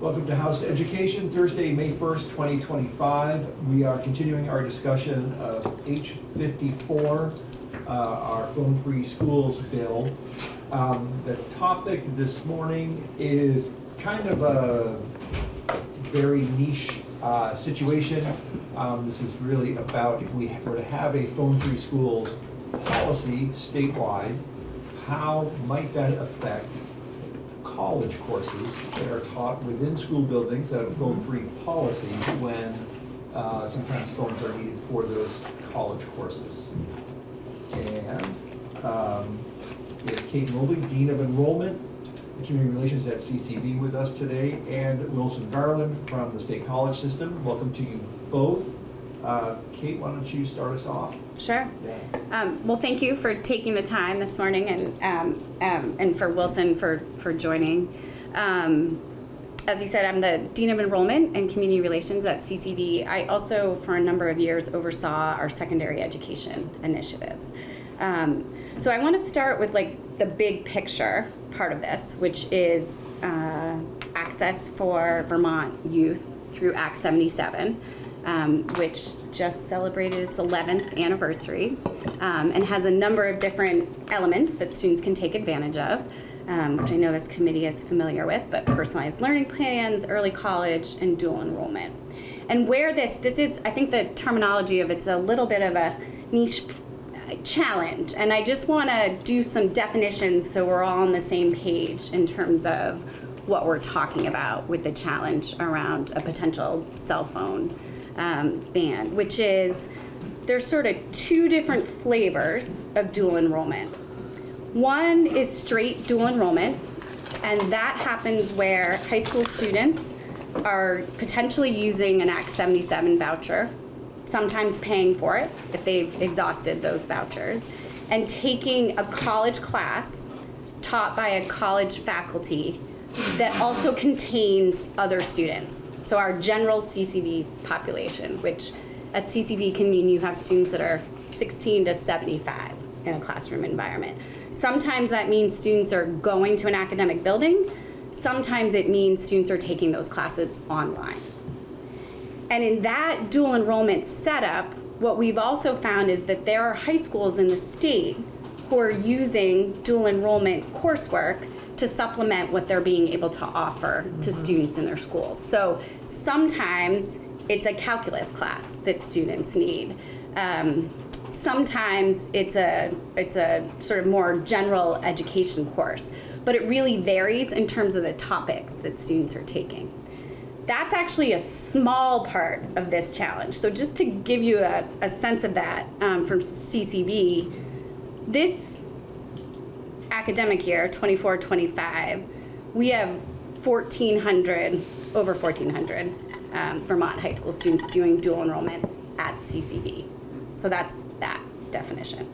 Welcome to House Education, Thursday, May 1st, 2025. We are continuing our discussion of H.54, our phone-free schools bill. The topic this morning is kind of a very niche situation. This is really about if we were to have a phone-free schools policy statewide, how might that affect college courses that are taught within school buildings that have a phone-free policy when sometimes phones are needed for those college courses. And we have Kate Mobley, Dean of Enrollment and Community Relations at CCV with us today, and Wilson Garland from the State College System. Welcome to you both. Kate, why don't you start us off? Sure. Yeah. Well, thank you for taking the time this morning, and for Wilson for joining. As you said, I'm the Dean of Enrollment and Community Relations at CCV. I also, for a number of years, oversaw our secondary education initiatives. So I want to start with the big picture part of this, which is access for Vermont youth through Act 77. Which just celebrated its 11th anniversary and has a number of different elements that students can take advantage of, which I know this committee is familiar with, but personalized learning plans, early college, and dual enrollment. And where this is, I think the terminology of it's a little bit of a niche challenge, and I just want to do some definitions so we're all on the same page in terms of what we're talking about with the challenge around a potential cell phone ban, which is there's sort of two different flavors of dual enrollment. One is straight dual enrollment, and that happens where high school students are potentially using an Act 77 voucher, sometimes paying for it if they've exhausted those vouchers, and taking a college class taught by a college faculty that also contains other students. So our general CCV population, which at CCV can mean you have students that are 16 to 75 in a classroom environment. Sometimes that means students are going to an academic building. Sometimes it means students are taking those classes online. And in that dual enrollment setup, what we've also found is that there are high schools in the state who are using dual enrollment coursework to supplement what they're being able to offer to students in their schools. So sometimes it's a calculus class that students need. Sometimes it's a sort of more general education course, but it really varies in terms of the topics that students are taking. That's actually a small part of this challenge. So just to give you a sense of that from CCV, this academic year, 24-25, we have over 1,400 Vermont high school students doing dual enrollment at CCV. So that's that definition.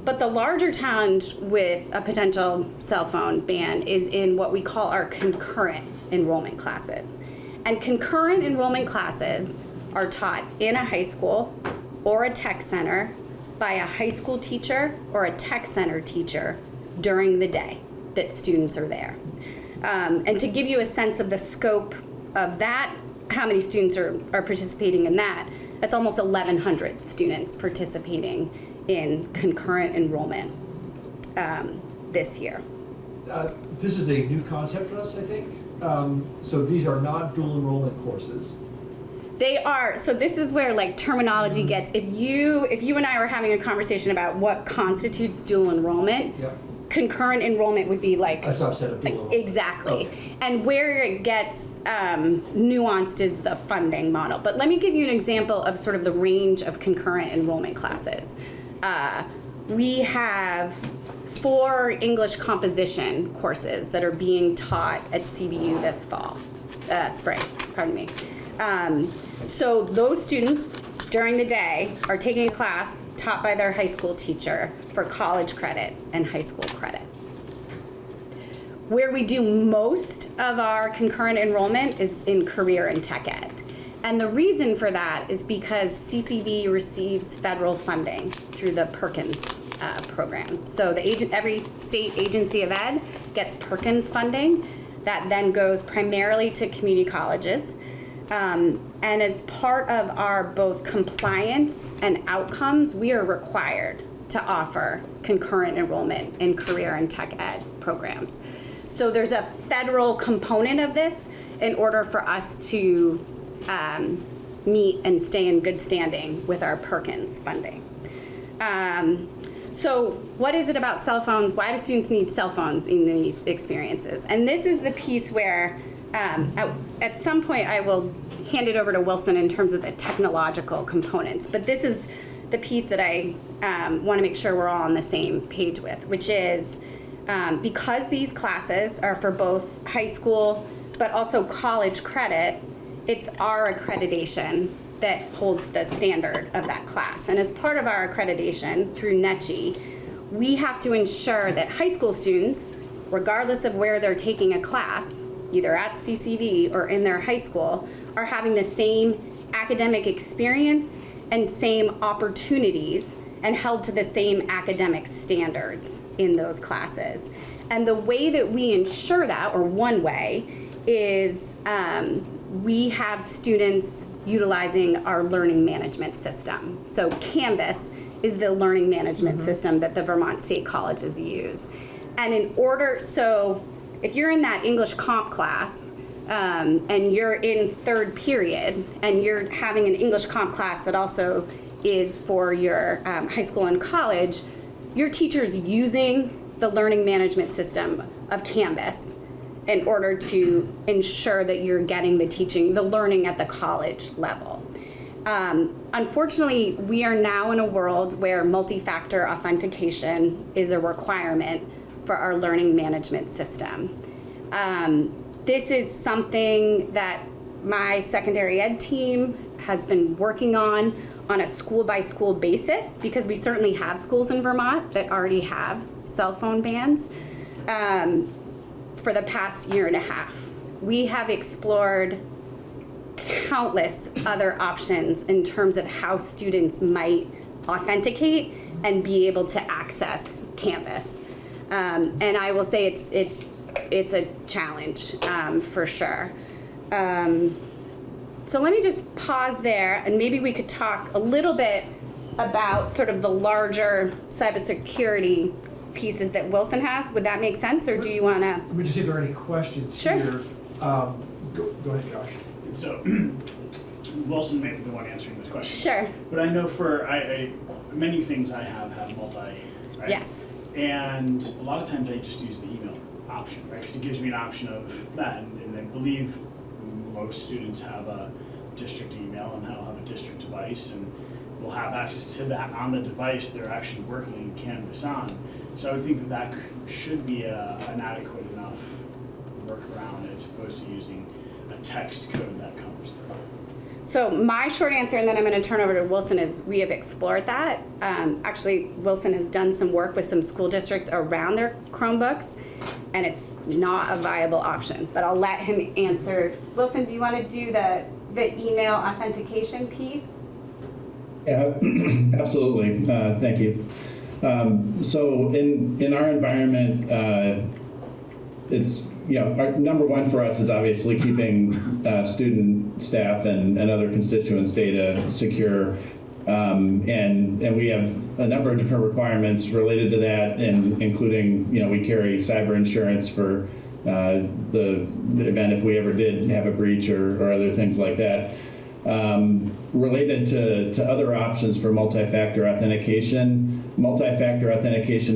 But the larger challenge with a potential cell phone ban is in what we call our concurrent enrollment classes. And concurrent enrollment classes are taught in a high school or a tech center by a high school teacher or a tech center teacher during the day that students are there. And to give you a sense of the scope of that, how many students are participating in that, that's almost 1,100 students participating in concurrent enrollment this year. This is a new concept for us, I think. So these are not dual enrollment courses. They are. So this is where terminology gets, if you and I were having a conversation about what constitutes dual enrollment, yep. Concurrent enrollment would be a subset of dual enrollment. Exactly. Okay. And where it gets nuanced is the funding model. But let me give you an example of sort of the range of concurrent enrollment classes. We have 4 English composition courses that are being taught at CBU this spring, pardon me. So those students during the day are taking a class taught by their high school teacher for college credit and high school credit. Where we do most of our concurrent enrollment is in career and tech ed. And the reason for that is because CCV receives federal funding through the Perkins program. So every state agency of ed gets Perkins funding. that then goes primarily to community colleges. And as part of our both compliance and outcomes, we are required to offer concurrent enrollment in career and tech ed programs. So there's a federal component of this in order for us to meet and stay in good standing with our Perkins funding. So what is it about cell phones? Why do students need cell phones in these experiences? And this is the piece where at some point I will hand it over to Wilson in terms of the technological components, but this is the piece that I want to make sure we're all on the same page with, which is because these classes are for both high school but also college credit, it's our accreditation that holds the standard of that class. And as part of our accreditation through NETCHI, we have to ensure that high school students, regardless of where they're taking a class, either at CCV or in their high school, are having the same academic experience and same opportunities and held to the same academic standards in those classes. And the way that we ensure that, or one way, is we have students utilizing our learning management system. So Canvas is the learning management system that the Vermont State Colleges use. And in order, so if you're in that English comp class and you're in third period and you're having an English comp class that also is for your high school and college, your teacher's using the learning management system of Canvas in order to ensure that you're getting the teaching, the learning at the college level. Unfortunately, we are now in a world where multi-factor authentication is a requirement for our learning management system. This is something that my secondary ed team has been working on a school-by-school basis, because we certainly have schools in Vermont that already have cell phone bans. For the past year and a half, we have explored countless other options in terms of how students might authenticate and be able to access Canvas. And I will say it's a challenge for sure. So let me just pause there, and maybe we could talk a little bit about sort of the larger cybersecurity pieces that Wilson has. Would that make sense, or do you want to? Let me just see if there are any questions Sure. here. Go ahead, Josh. So, Wilson may be the one answering this question. Sure. But I know for many things I have multi, right? Yes. And a lot of times I just use the email option, right? Because it gives me an option of that. And I believe most students have a district email and have a district device, and will have access to that on the device they're actually working in Canvas on. So I would think that should be an adequate enough workaround as opposed to using a text code that comes through. So my short answer, and then I'm going to turn over to Wilson, is we have explored that. Actually, Wilson has done some work with some school districts around their Chromebooks, and it's not a viable option. But I'll let him answer. Wilson, do you want to do the email authentication piece? Yeah, absolutely. Thank you. So in our environment, it's, our number one for us is obviously keeping student, staff, and other constituents' data secure. And we have a number of different requirements related to that, and including, we carry cyber insurance for the event if we ever did have a breach or other things like that. Related to other options for multi-factor authentication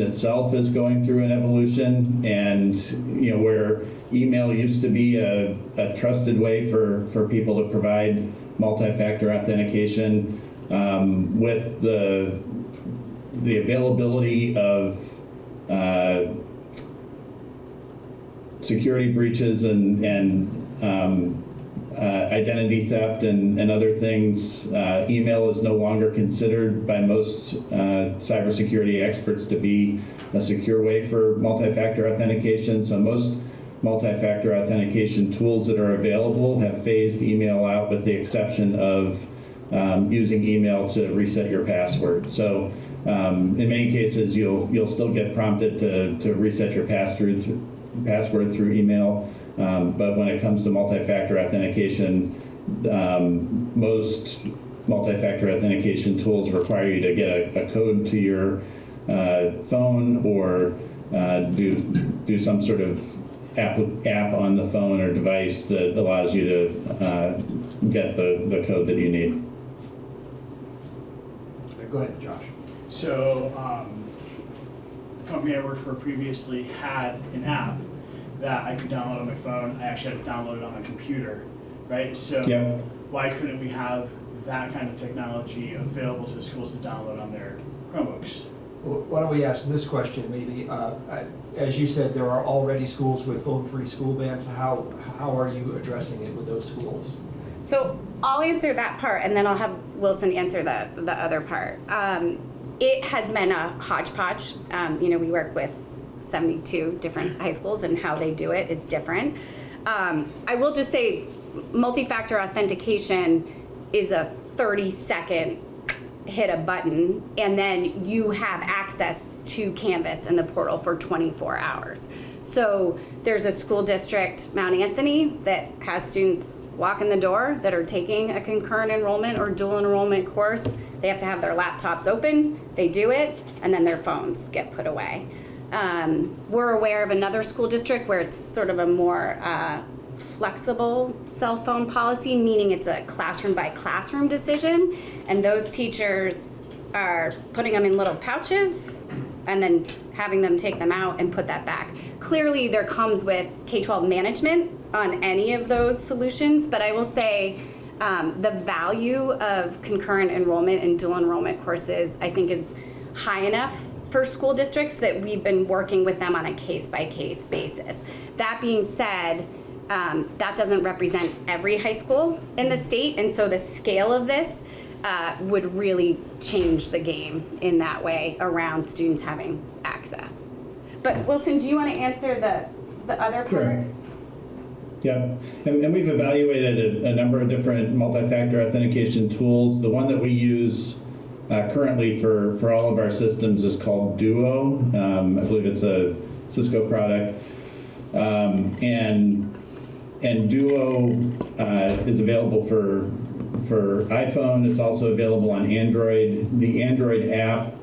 itself is going through an evolution, and where email used to be a trusted way for people to provide multi-factor authentication, with the availability of security breaches and identity theft and other things, email is no longer considered by most cybersecurity experts to be a secure way for multi-factor authentication. So most multi-factor authentication tools that are available have phased email out, with the exception of using email to reset your password. So in many cases, you'll still get prompted to reset your password through email. But when it comes to multi-factor authentication, most multi-factor authentication tools require you to get a code to your phone or do some sort of app on the phone or device that allows you to get the code that you need. Go ahead, Josh. So, the company I worked for previously had an app that I could download on my phone. I actually had it downloaded on my computer, right? So Yep. why couldn't we have that kind of technology available to the schools to download on their Chromebooks? Well, why don't we ask this question maybe? As you said, there are already schools with phone-free school bands. How are you addressing it with those schools? So I'll answer that part, and then I'll have Wilson answer the other part. It has been a hodgepodge. We work with 72 different high schools, and how they do it is different. I will just say multi-factor authentication is a 30-second hit a button, and then you have access to Canvas and the portal for 24 hours. So there's a school district, Mount Anthony, that has students walk in the door that are taking a concurrent enrollment or dual enrollment course. They have to have their laptops open, they do it, and then their phones get put away. We're aware of another school district where it's sort of a more flexible cell phone policy, meaning it's a classroom by classroom decision, and those teachers are putting them in little pouches and then having them take them out and put that back. Clearly there comes with K-12 management on any of those solutions, but I will say the value of concurrent enrollment and dual enrollment courses I think is high enough for school districts that we've been working with them on a case-by-case basis. That being said, that doesn't represent every high school in the state, and so the scale of this would really change the game in that way around students having access. But Wilson, do you want to answer the other part? Sure. Yeah, and we've evaluated a number of different multi-factor authentication tools. The one that we use currently for all of our systems is called Duo. I believe it's a Cisco product. And Duo is available for iPhone. It's also available on Android. The Android app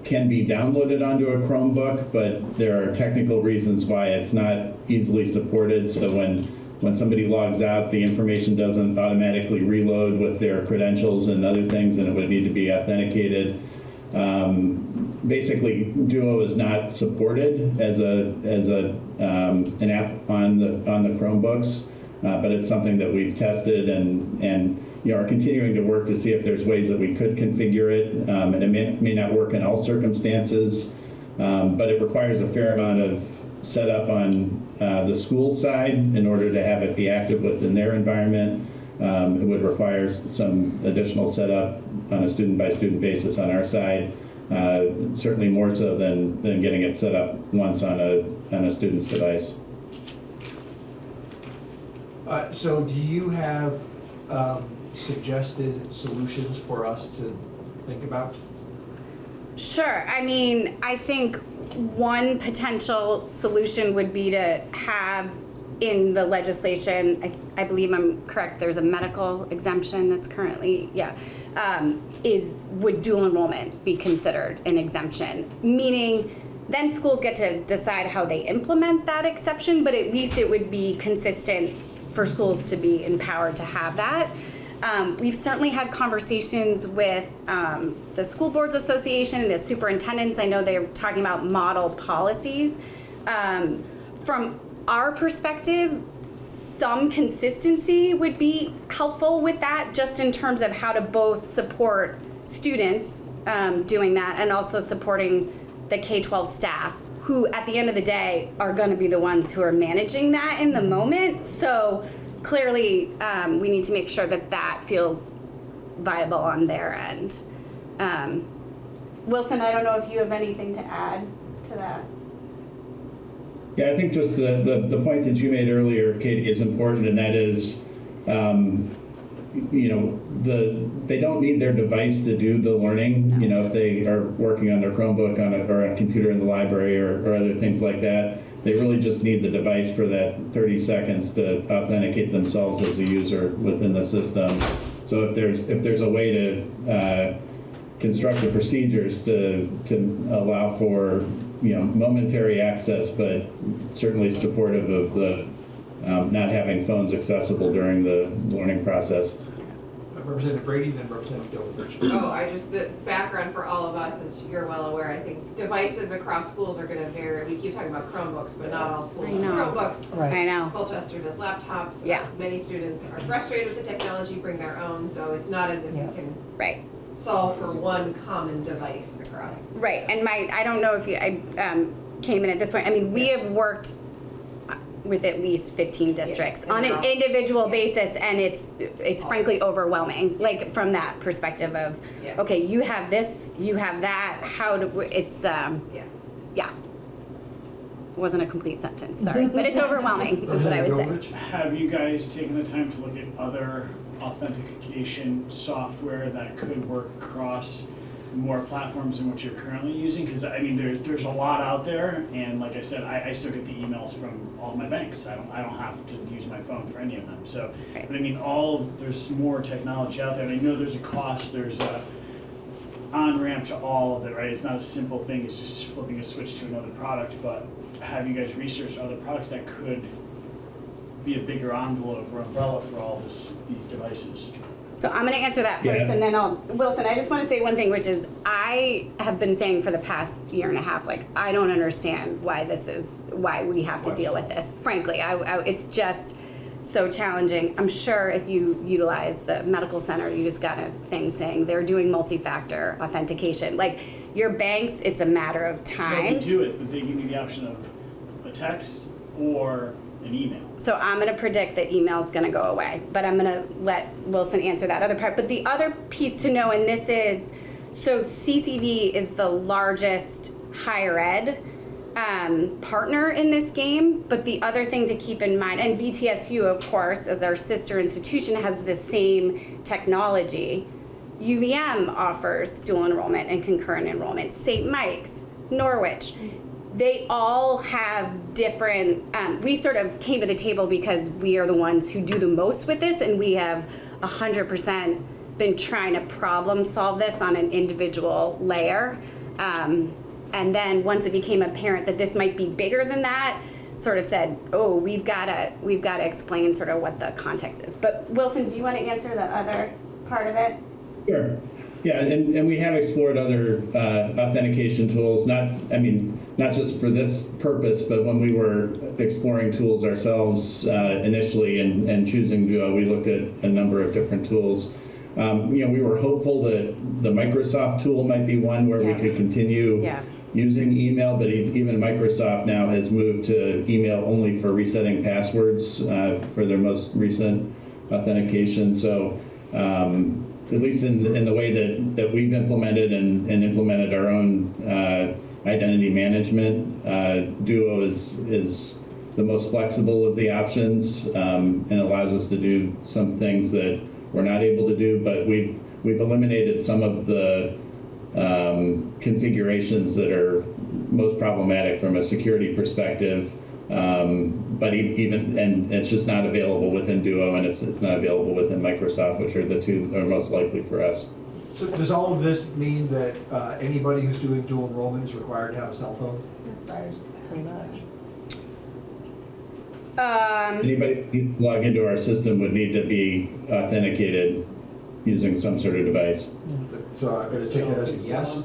can be downloaded onto a Chromebook, but there are technical reasons why it's not easily supported. So when somebody logs out, the information doesn't automatically reload with their credentials and other things, and it would need to be authenticated. Basically, Duo is not supported as an app on the Chromebooks, but it's something that we've tested and are continuing to work to see if there's ways that we could configure it. And it may not work in all circumstances, but it requires a fair amount of setup on the school side in order to have it be active within their environment. It would require some additional setup on a student-by-student basis on our side. Certainly more so than getting it set up once on a student's device. So do you have suggested solutions for us to think about? Sure. I mean, I think one potential solution would be to have in the legislation, I believe I'm correct, there's a medical exemption that's currently, would dual enrollment be considered an exemption? Meaning then schools get to decide how they implement that exception, but at least it would be consistent for schools to be empowered to have that. We've certainly had conversations with the School Boards Association and the superintendents. I know they're talking about model policies. From our perspective, some consistency would be helpful with that, just in terms of how to both support students doing that and also supporting the K-12 staff, who at the end of the day are going to be the ones who are managing that in the moment. So clearly we need to make sure that that feels viable on their end. Wilson, I don't know if you have anything to add to that. Yeah, I think just the point that you made earlier, Kate, is important, and that is, they don't need their device to do the learning. If they are working on their Chromebook or a computer in the library or other things like that, they really just need the device for that 30 seconds to authenticate themselves as a user within the system. So if there's a way to construct the procedures to allow for momentary access, but certainly supportive of the not having phones accessible during the learning process. Representative Brady, then Representative Dilbert. The background for all of us, as you're well aware, I think devices across schools are going to vary. We keep talking about Chromebooks, but not all schools have Chromebooks. Right. I know. Colchester does laptops. Yeah. Many students are frustrated with the technology, bring their own, so it's not as if you can Right. solve for one common device across the Right, system. and I don't know if I came in at this point. I mean, we have worked with at least 15 districts on an individual basis, and it's frankly overwhelming, like from that perspective of, okay, you have this, you have that, wasn't a complete sentence, sorry, but it's overwhelming, is what I would say. Have you guys taken the time to look at other authentication software that could work across more platforms than what you're currently using? Because I mean, there's a lot out there, and like I said, I still get the emails from all my banks. I don't have to use my phone for any of them. So, but I mean, there's more technology out there, and I know there's a cost. There's a on-ramp to all of it, right? It's not a simple thing. It's just flipping a switch to another product. But have you guys researched other products that could be a bigger envelope or umbrella for all these devices? So I'm going to answer that first, and then Wilson, I just want to say one thing, which is I have been saying for the past year and a half, like, I don't understand why we have to deal with this. Frankly, it's just so challenging. I'm sure if you utilize the medical center, you just got a thing saying they're doing multi-factor authentication. Like, your banks, it's a matter of time. No, they do it, but they give you the option of a text or an email. So I'm going to predict that email's going to go away, but I'm going to let Wilson answer that other part. But the other piece to know, and this is, so CCV is the largest higher ed partner in this game, but the other thing to keep in mind, and VTSU, of course, as our sister institution, has the same technology. UVM offers dual enrollment and concurrent enrollment. St. Mike's, Norwich. They all have different, we sort of came to the table because we are the ones who do the most with this, and we have 100% been trying to problem solve this on an individual layer. And then once it became apparent that this might be bigger than that, sort of said, oh, we've got to explain sort of what the context is. But Wilson, do you want to answer the other part of it? Sure. Yeah, and we have explored other authentication tools, not just for this purpose, but when we were exploring tools ourselves initially and choosing Duo, we looked at a number of different tools. We were hopeful that the Microsoft tool might be one where we could continue using email, but even Microsoft now has moved to email only for resetting passwords for their most recent authentication. So at least in the way that we've implemented and implemented our own identity management, Duo is the most flexible of the options and allows us to do some things that we're not able to do, but we've eliminated some of the configurations that are most problematic from a security perspective. But and it's just not available within Duo, and it's not available within Microsoft, which are the two that are most likely for us. So does all of this mean that anybody who's doing dual enrollment is required to have a cell phone? Pretty much. Anybody who can log into our system would need to be authenticated using some sort of device. So I'm going to take that as a yes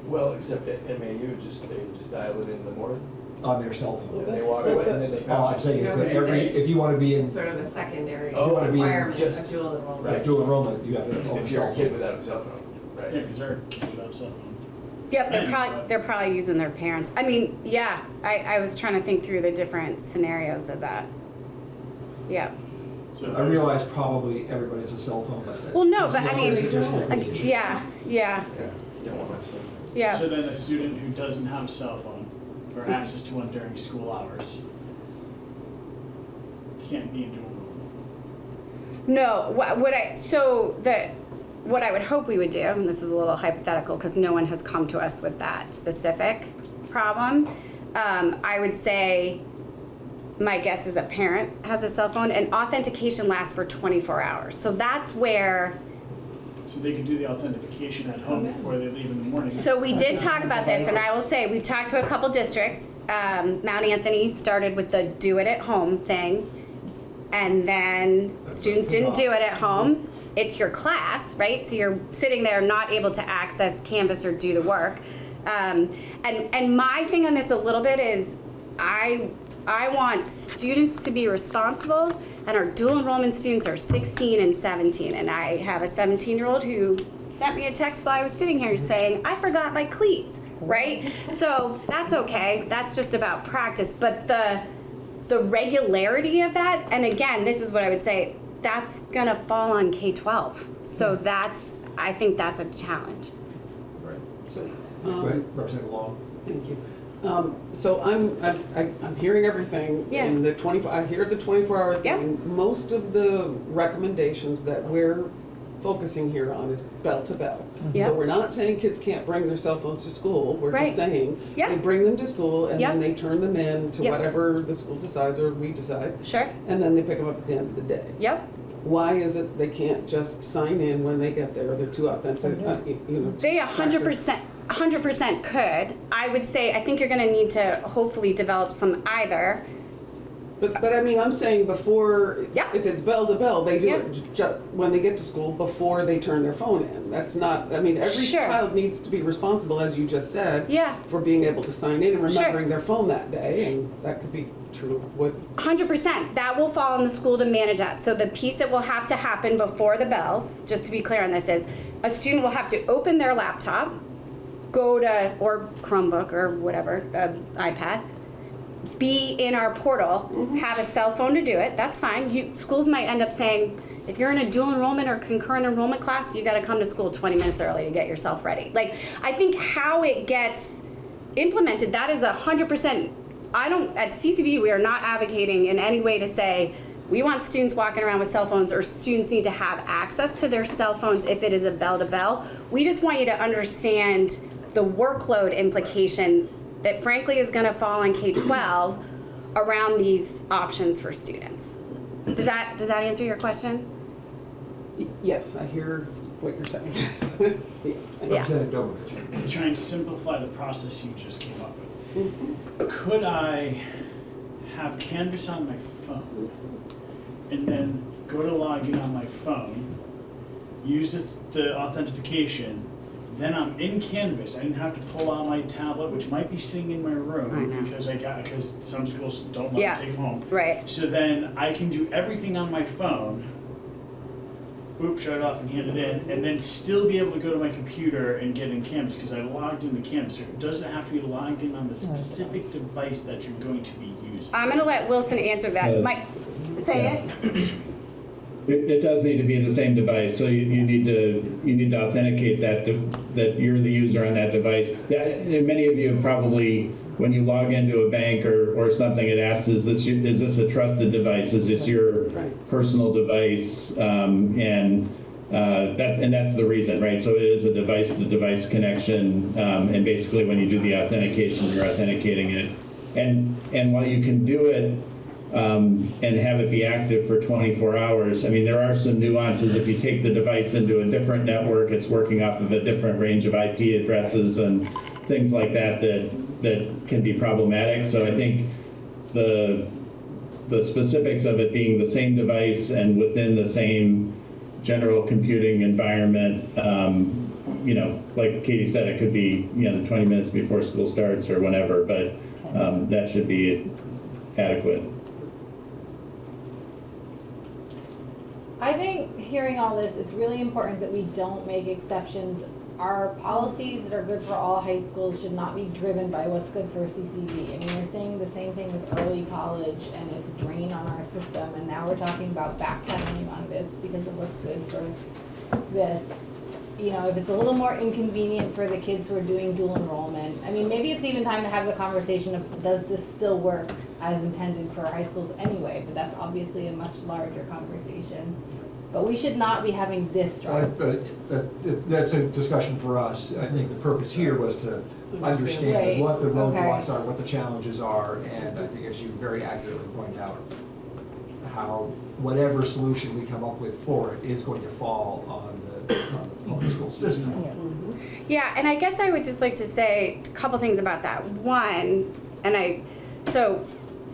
Well, except at MAU, they just dial it in the morning, on their cell phone. and they walk away, and then they All I'm pouch saying it. is that if you want to be in It's sort of a secondary Oh, wanna be requirement just- of dual enrollment. Right. dual enrollment, you have to own a If you're cell a kid phone. without a cell phone, Yeah, right? because they're kids without a cell phone. Yep, Yeah. they're probably using their parents. I mean, yeah, I was trying to think through the different scenarios of that. Yeah. So I realize probably everybody has a cell phone, but that's. Well, no, but I mean, just look at the issue. yeah. Yeah, you don't want to have a cell phone. Yeah. So then a student who doesn't have a cell phone or access to one during school hours can't be in dual enrollment. No, what I would hope we would do, and this is a little hypothetical because no one has come to us with that specific problem, I would say my guess is a parent has a cell phone, and authentication lasts for 24 hours. So that's where, So they could do the authentication at home before they leave in the morning. so we did talk about this, and I will say, we've talked to a couple districts. Mount Anthony started with the do it at home thing, and then students didn't do it at home. It's your class, right? So you're sitting there not able to access Canvas or do the work. And my thing on this a little bit is I want students to be responsible, and our dual enrollment students are 16 and 17. And I have a 17-year-old who sent me a text while I was sitting here saying, I forgot my cleats, right? So that's okay. That's just about practice. But the regularity of that, and again, this is what I would say, that's gonna fall on K-12. So I think that's a challenge. Right. So, Go ahead, Representative Long. thank you. So I'm hearing everything. Yeah. And I hear the 24-hour Yeah. thing. Most of the recommendations that we're focusing here on is bell to bell. Yeah. So we're not saying kids can't bring their cell phones to school. We're Right. just saying Yeah. they bring them to school and Yeah. then they turn them in to Yeah. whatever the school decides or we decide. Sure. And then they pick them up at the end of the day. Yep. Why is it they can't just sign in when they get there? They're too authentic, They 100% could. I would say, I think you're gonna need to hopefully develop some either. But I mean, I'm saying before, Yeah. if it's bell to bell, they do Yeah. it when they get to school before they turn their phone in. That's not, I mean, every Sure. child needs to be responsible, as you just said. Yeah. For being able to sign in and Sure. remembering their phone that day, and that could be true with, 100%. That will fall on the school to manage that. So the piece that will have to happen before the bells, just to be clear on this, is a student will have to open their laptop, go to, or Chromebook or whatever, iPad, be in our portal, have a cell phone to do it. That's fine. Schools might end up saying, if you're in a dual enrollment or concurrent enrollment class, you got to come to school 20 minutes early to get yourself ready. Like, I think how it gets implemented, that is 100%. At CCV, we are not advocating in any way to say, we want students walking around with cell phones, or students need to have access to their cell phones if it is a bell to bell. We just want you to understand the workload implication that frankly is going to fall on K-12 around these options for students. Does that answer your question? yes, I hear what you're saying. Yes. Yeah. Representative Dobovich. To try and simplify the process you just came up with, could I have Canvas on my phone and then go to log in on my phone, use the authentication, then I'm in Canvas. I didn't have to pull out my tablet, which might be sitting in my I room know. because some schools don't want Yeah. to take them home. Right. So then I can do everything on my phone, shut it off and hand it in, and then still be able to go to my computer and get in Canvas because I logged into Canvas. It doesn't have to be logged in on the specific device that you're going to be using. I'm going to let Wilson answer that. Mike, say it. It does need to be the same device, so you need to authenticate that you're the user on that device. And many of you probably, when you log into a bank or something, it asks, is this a trusted device? Is this your personal device? And that's the reason, right? So it is a device-to-device connection, and basically when you do the authentication, you're authenticating it. And while you can do it and have it be active for 24 hours. I mean, there are some nuances. If you take the device into a different network, it's working off of a different range of IP addresses and things like that can be problematic. So I think the specifics of it being the same device and within the same general computing environment, like Katie said, it could be 20 minutes before school starts or whenever, but that should be adequate. I think hearing all this, it's really important that we don't make exceptions. Our policies that are good for all high schools should not be driven by what's good for CCV. I mean, we're seeing the same thing with early college and its drain on our system, and now we're talking about backpedaling on this because of what's good for this. If it's a little more inconvenient for the kids who are doing dual enrollment, I mean, maybe it's even time to have the conversation of, does this still work as intended for high schools anyway? But that's obviously a much larger conversation. But we should not be having this struggle. That's a discussion for us. I think the purpose here was to understand Right. what the roadblocks Okay. are, what the challenges are, and I think as you very accurately point out, how whatever solution we come up with for it is going to fall on the public school system. Yeah, and I guess I would just like to say a couple things about that. One, so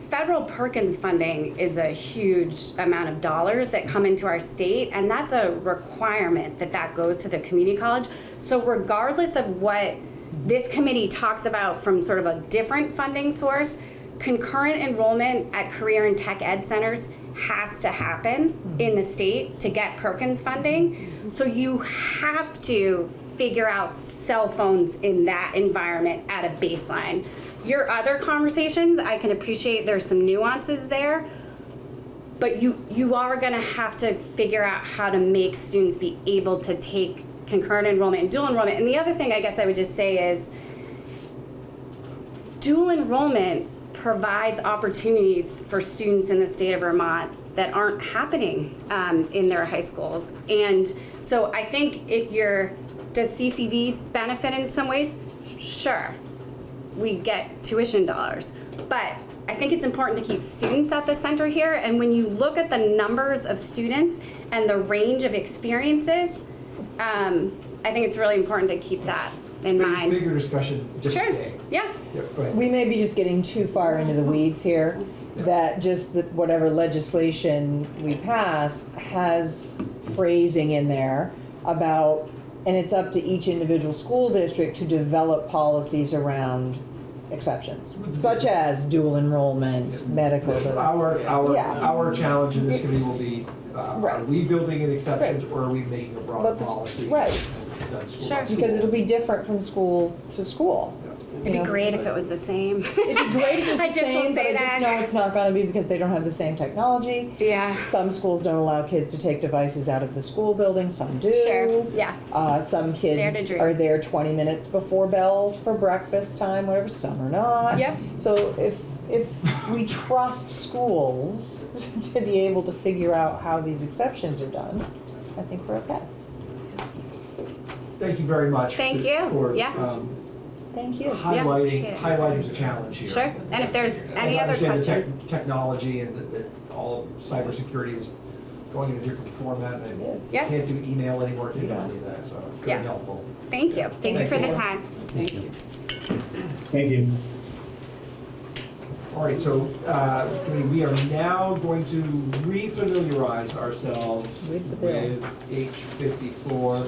federal Perkins funding is a huge amount of dollars that come into our state, and that's a requirement that goes to the community college. So regardless of what this committee talks about from sort of a different funding source, concurrent enrollment at career and tech ed centers has to happen in the state to get Perkins funding. So you have to figure out cell phones in that environment at a baseline. Your other conversations, I can appreciate there's some nuances there, but you are gonna have to figure out how to make students be able to take concurrent enrollment and dual enrollment. And the other thing I guess I would just say is dual enrollment provides opportunities for students in the state of Vermont that aren't happening in their high schools. And so I think does CCV benefit in some ways? Sure, we get tuition dollars, but I think it's important to keep students at the center here. And when you look at the numbers of students and the range of experiences, I think it's really important to keep that in mind. Bigger discussion, different Sure, day. yeah. Yeah, go ahead. We may be just getting too far into the weeds here, that just whatever legislation we pass has phrasing in there about, and it's up to each individual school district to develop policies around exceptions, such as dual enrollment, medical. Yeah. Our challenge in this committee will be, are Right. we building in exceptions or are we making a broad But policy? right. as it's done school Sure. by school? Because it'll be different from school to school. It'd be great if it was the same. It'd be great if it was I the just will same, but say I just that. know it's not gonna be because they don't have the same technology. Yeah. Some schools don't allow kids to take devices out of the school building, some do. Sure, yeah. Some Dare to kids dream. are there 20 minutes before bell for breakfast time, whatever, some are not. Yep. So if we trust schools to be able to figure out how these exceptions are done, I think we're okay. Thank you very much. Thank you. For, Yeah. Thank you. appreciate it. highlighting the challenge here. Sure, and if there's any I other understand the questions. technology and that all cybersecurity is going in a different format, and It is. Yeah. can't do email anymore, can't do any of that, so Yeah. very helpful. Thank you. Thank you for the time. Thank you. Thank you. All right, so we are now going to refamiliarize ourselves With the bill. with H.54.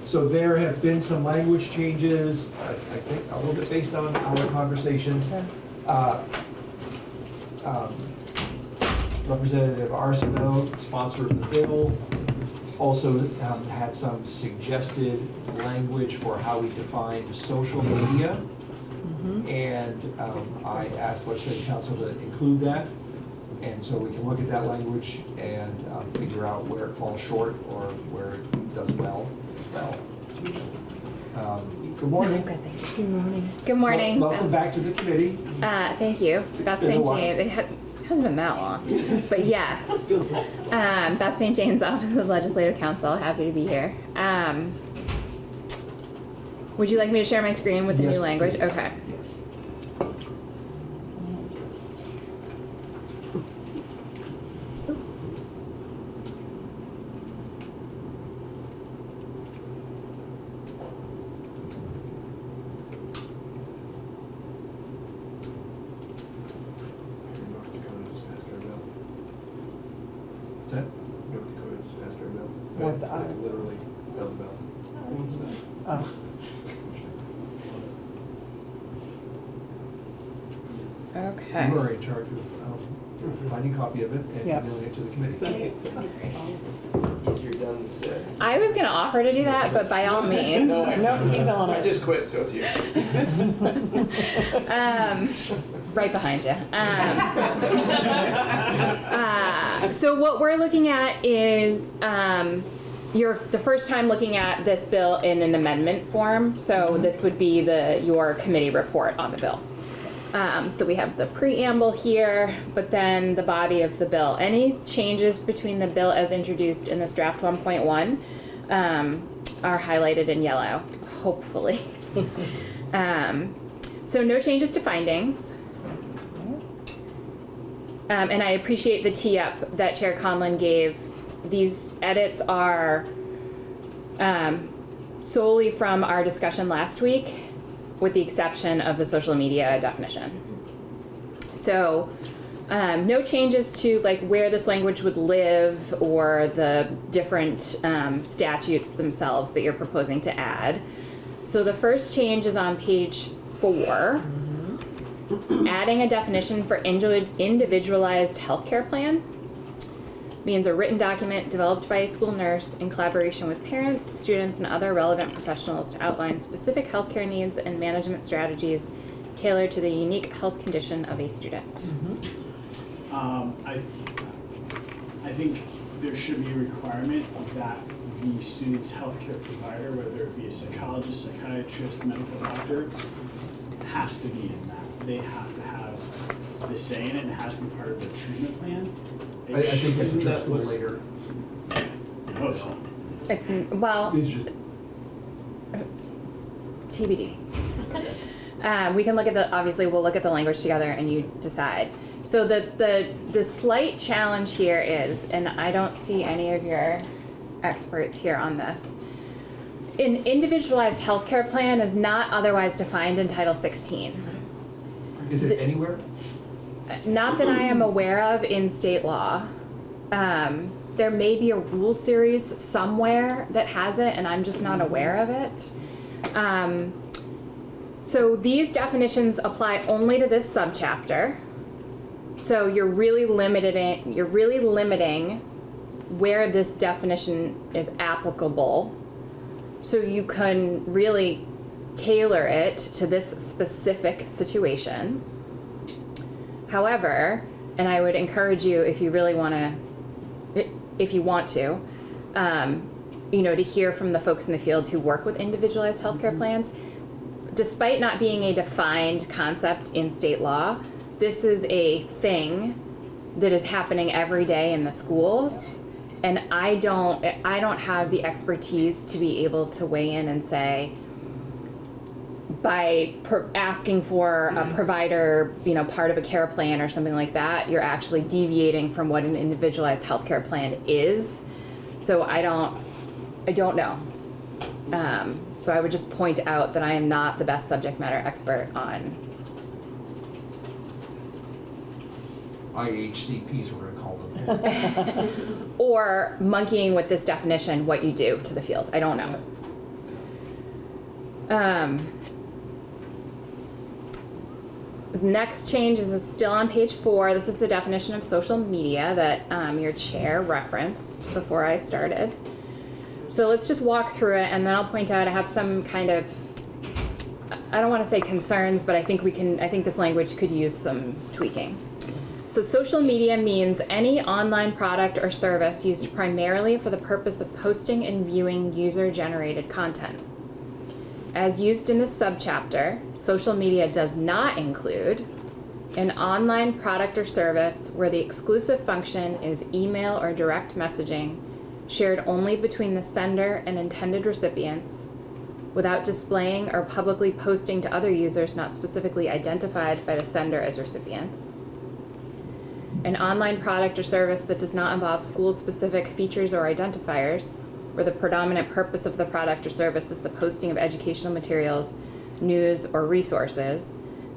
So there have been some language changes, I think a little bit based on our conversations. Representative Arsenault, sponsor of the bill, also had some suggested language for how we define social media. And I asked legislative council to include that. And so we can look at that language and figure out where it falls short or where it does well. Good morning. Good morning. Good morning. Welcome back to the committee. Thank you. Beth Been a St. while. James. It hasn't been that long, but yes. Beth St. James, Office of Legislative Counsel. Happy to be here. Would you like me to share my screen with the Yes, new language? please. Okay. Yes. What's that? North Dakota just passed our bill. What's Like, our- literally, bill to bill. Oh. Okay. You are in charge of finding a copy of it and Yep. emailing it to the committee. Easier done than said. I was gonna offer to do that, but by all means. No, He's on I it. just quit, so it's you. Right behind you. So what we're looking at is you're the first time looking at this bill in an amendment form. So this would be your committee report on the bill. So we have the preamble here, but then the body of the bill. Any changes between the bill as introduced in this draft 1.1 are highlighted in yellow, hopefully. So no changes to findings. And I appreciate the tee up that Chair Conlon gave. These edits are solely from our discussion last week, with the exception of the social media definition. So no changes to like where this language would live or the different statutes themselves that you're proposing to add. So the first change is on page 4, adding a definition for individualized healthcare plan. Means a written document developed by a school nurse in collaboration with parents, students, and other relevant professionals to outline specific healthcare needs and management strategies tailored to the unique health condition of a student. I think there should be a requirement that the student's healthcare provider, whether it be a psychologist, psychiatrist, medical doctor, has to be in that. They have to have the say in it, and it has to be part of the treatment plan. I think that's Isn't that addressed what- later. I hope so. It's, well, These are just, TBD. We can look at the, obviously we'll look at the language together and you decide. So the slight challenge here is, and I don't see any of your experts here on this, an individualized healthcare plan is not otherwise defined in Title 16. is it anywhere? Not that I am aware of in state law. There may be a rule series somewhere that has it, and I'm just not aware of it. So these definitions apply only to this subchapter. So you're really limiting where this definition is applicable. So you can really tailor it to this specific situation. However, and I would encourage you, if you really want to, to hear from the folks in the field who work with individualized healthcare plans. Despite not being a defined concept in state law, this is a thing that is happening every day in the schools, and I don't have the expertise to be able to weigh in and say, by asking for a provider, part of a care plan or something like that, you're actually deviating from what an individualized healthcare plan is. So I don't know. So I would just point out that I am not the best subject matter expert on. IHCPs, we're gonna call them. Or monkeying with this definition, what you do to the field. I don't know. Next change is still on page 4. This is the definition of social media that your chair referenced before I started. So let's just walk through it, and then I'll point out I have some kind of, I don't want to say concerns, but I think this language could use some tweaking. So social media means any online product or service used primarily for the purpose of posting and viewing user-generated content. As used in this subchapter, social media does not include an online product or service where the exclusive function is email or direct messaging shared only between the sender and intended recipients without displaying or publicly posting to other users not specifically identified by the sender as recipients. An online product or service that does not involve school-specific features or identifiers, where the predominant purpose of the product or service is the posting of educational materials, news, or resources,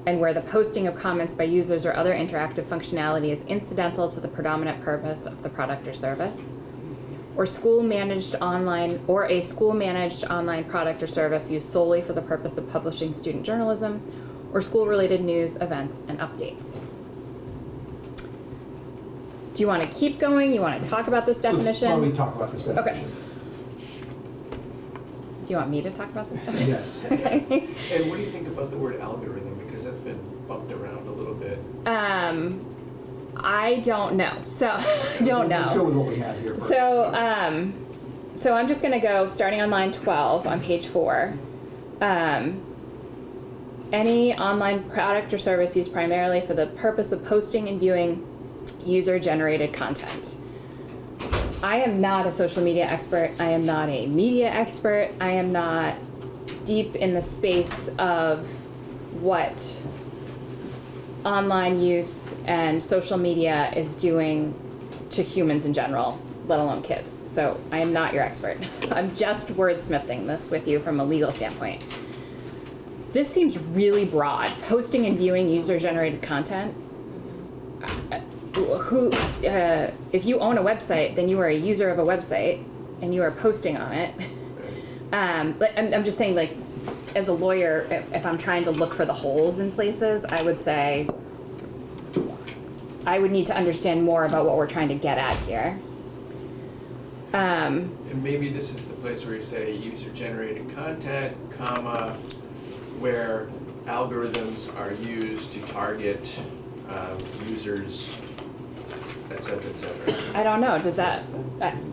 and where the posting of comments by users or other interactive functionality is incidental to the predominant purpose of the product or service. Or a school-managed online product or service used solely for the purpose of publishing student journalism or school-related news, events, and updates. Do you want to keep going? You want to talk about this definition? Why don't we talk about this definition? Okay. Do you want me to talk about this definition? Yes. Okay. And what do you think about the word algorithm? Because that's been bumped around a little bit. I don't know. So I don't know. Let's go with what we have here first. So I'm just going to go starting on line 12 on page 4. any online product or service used primarily for the purpose of posting and viewing user-generated content. I am not a social media expert. I am not a media expert. I am not deep in the space of what online use and social media is doing to humans in general, let alone kids. So I am not your expert. I'm just wordsmithing this with you from a legal standpoint. This seems really broad. Posting and viewing user-generated content. If you own a website, then you are a user of a website, and you are posting on it. I'm just saying, like, as a lawyer, if I'm trying to look for the holes in places, I would say I would need to understand more about what we're trying to get at here. And maybe this is the place where you say user-generated content, comma, where algorithms are used to target users, et cetera, et cetera. I don't know. Does that?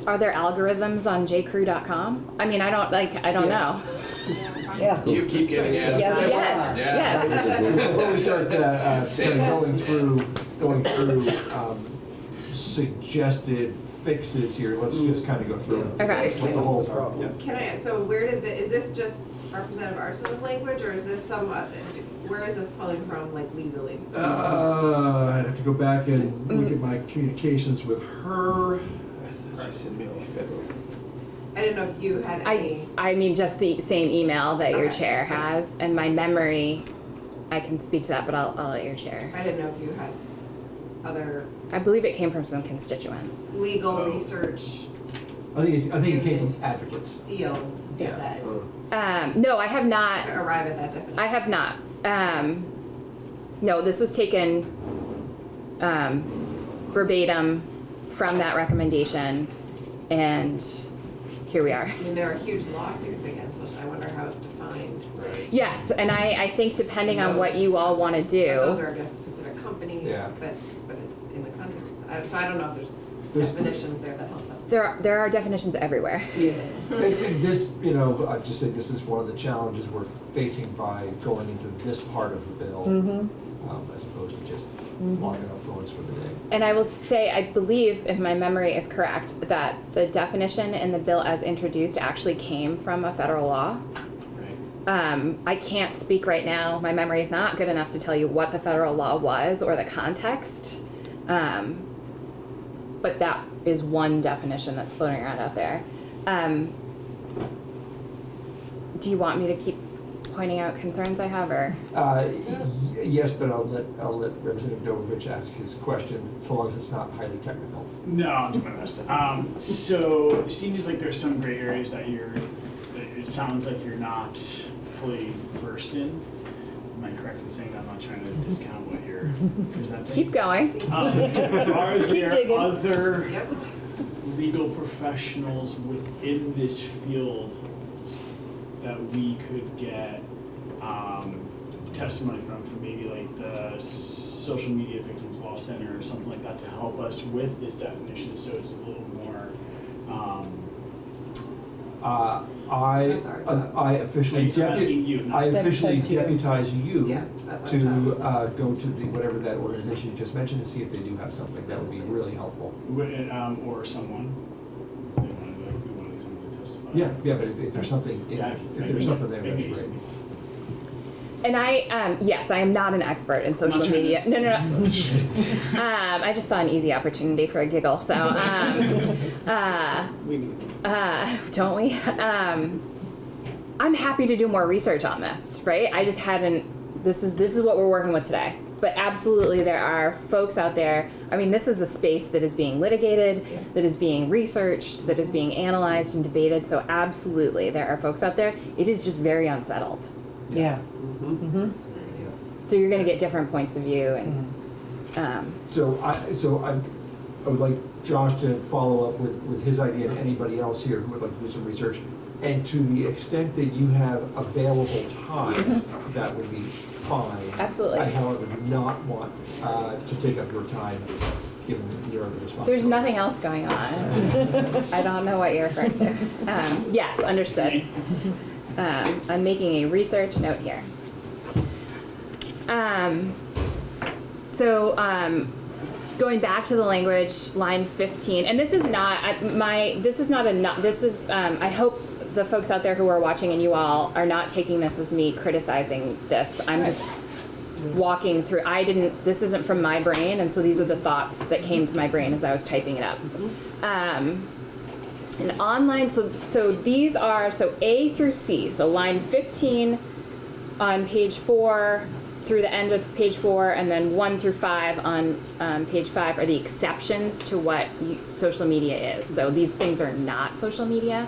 Are there algorithms on jcrew.com? I mean, I don't know. Yes. You keep getting ads. Yes, for yes, that. yes. Before we start going through suggested fixes here, let's just kind of go through Okay. what the holes are. Yes. Can I, so where did is this just Representative Arsenault's language, or is this some, where is this pulling from, like, legally? I'd have to go back and look at my communications with her. Maybe federal. I didn't know if you had any. I mean, just the same email that your Okay. chair has, and my memory, I can speak to that, but I'll let your chair. I didn't know if you had other I believe it came from some constituents. legal research I think it came from advocates. field Yeah. that No, I have not. to arrive at that definition. I have not. No, this was taken verbatim from that recommendation, and here we are. I mean, there are huge lawsuits against us. I wonder how it's defined. Right. Yes, and I think depending on what you all want to Those do. are against specific companies, Yeah. but it's in the context. So I don't know if This- there's definitions there that help us. There are definitions everywhere. And this, I'd just say this is one of the challenges we're facing by going into this part of the bill, as opposed to just locking up phones for the day. And I will say, I believe, if my memory is correct, that the definition in the bill as introduced actually came from a federal law. Right. I can't speak right now. My memory is not good enough to tell you what the federal law was or the context. But that is one definition that's floating around out there. Do you want me to keep pointing out concerns I have, or? Yes, but I'll let Representative Dovich ask his question, so long as it's not highly technical. No, I'll do my best. So it seems like there's some gray areas that it sounds like you're not fully versed in. Am I correct in saying that? I'm not trying to discount what you're presenting? Keep going. Are there digging. other Yep. legal professionals within this field that we could get testimony from maybe like the Social Media Victims Law Center or something like that to help us with this definition so it's a little more That's our job. I officially I'm asking you, not- deputize you Yeah, that's our to job. go to whatever that organization you just mentioned and see if they do have something. That would be really helpful. or someone. We wanted someone to testify. Yeah, but if there's something, Yeah, if there's something there, that'd be great. And yes, I am not an expert in social Not trying media. to- No. I just saw an easy opportunity for a giggle, so, We need. don't we? I'm happy to do more research on this, right? I just hadn't, this is what we're working with today. But absolutely, there are folks out there, I mean, this is a space that is being litigated, that is being researched, that is being analyzed and debated, so absolutely, there are folks out there. It is just very unsettled. Yeah. So you're gonna get different points of view, and, So I would like Josh to follow up with his idea and anybody else here who would like to do some research. And to the extent that you have available time, that would be fine. Absolutely. I, however, do not want to take up your time, given your other responsibilities. there's nothing else going on. I don't know what you're referring to. Yes, understood. I'm making a research note here. Going back to the language, line 15, and this is not I hope the folks out there who are watching and you all are not taking this as me criticizing this. I'm just walking through. This isn't from my brain, and so these are the thoughts that came to my brain as I was typing it up. And online, so these are, A through C, so line 15 on page 4 through the end of page 4, and then 1 through 5 on page 5 are the exceptions to what social media is. So these things are not social media.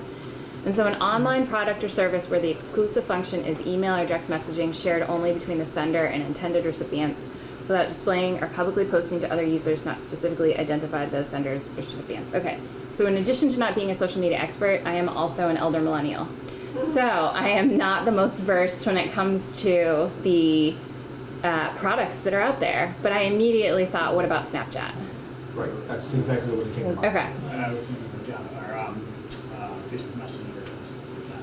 And so an online product or service where the exclusive function is email or direct messaging shared only between the sender and intended recipients without displaying or publicly posting to other users not specifically identified by the senders or recipients. Okay, so in addition to not being a social media expert, I am also an elder millennial. So I am not the most versed when it comes to the products that are out there, but I immediately thought, what about Snapchat? Right, that's exactly what it came to mind. Okay. And I was thinking of Facebook Messenger.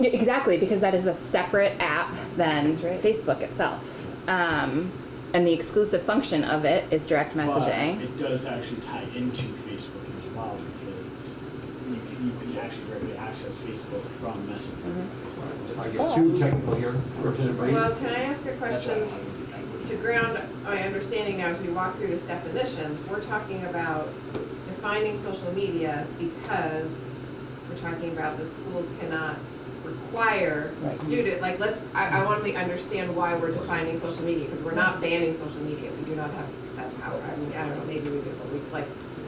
Yeah, exactly, because that is a separate app than right. Facebook itself. And the exclusive function of it is direct messaging. But it does actually tie into Facebook as well, because you can actually directly access Facebook from Messenger. I guess too technical here, Representative Brady. Well, can I ask a That's question what I would- to ground my understanding now as we walk through this definitions? We're talking about defining social media because we're talking about the schools cannot require student, like I want to understand why we're defining social media, because we're not banning social media. We do not have that power. I mean, I don't know, maybe we do, but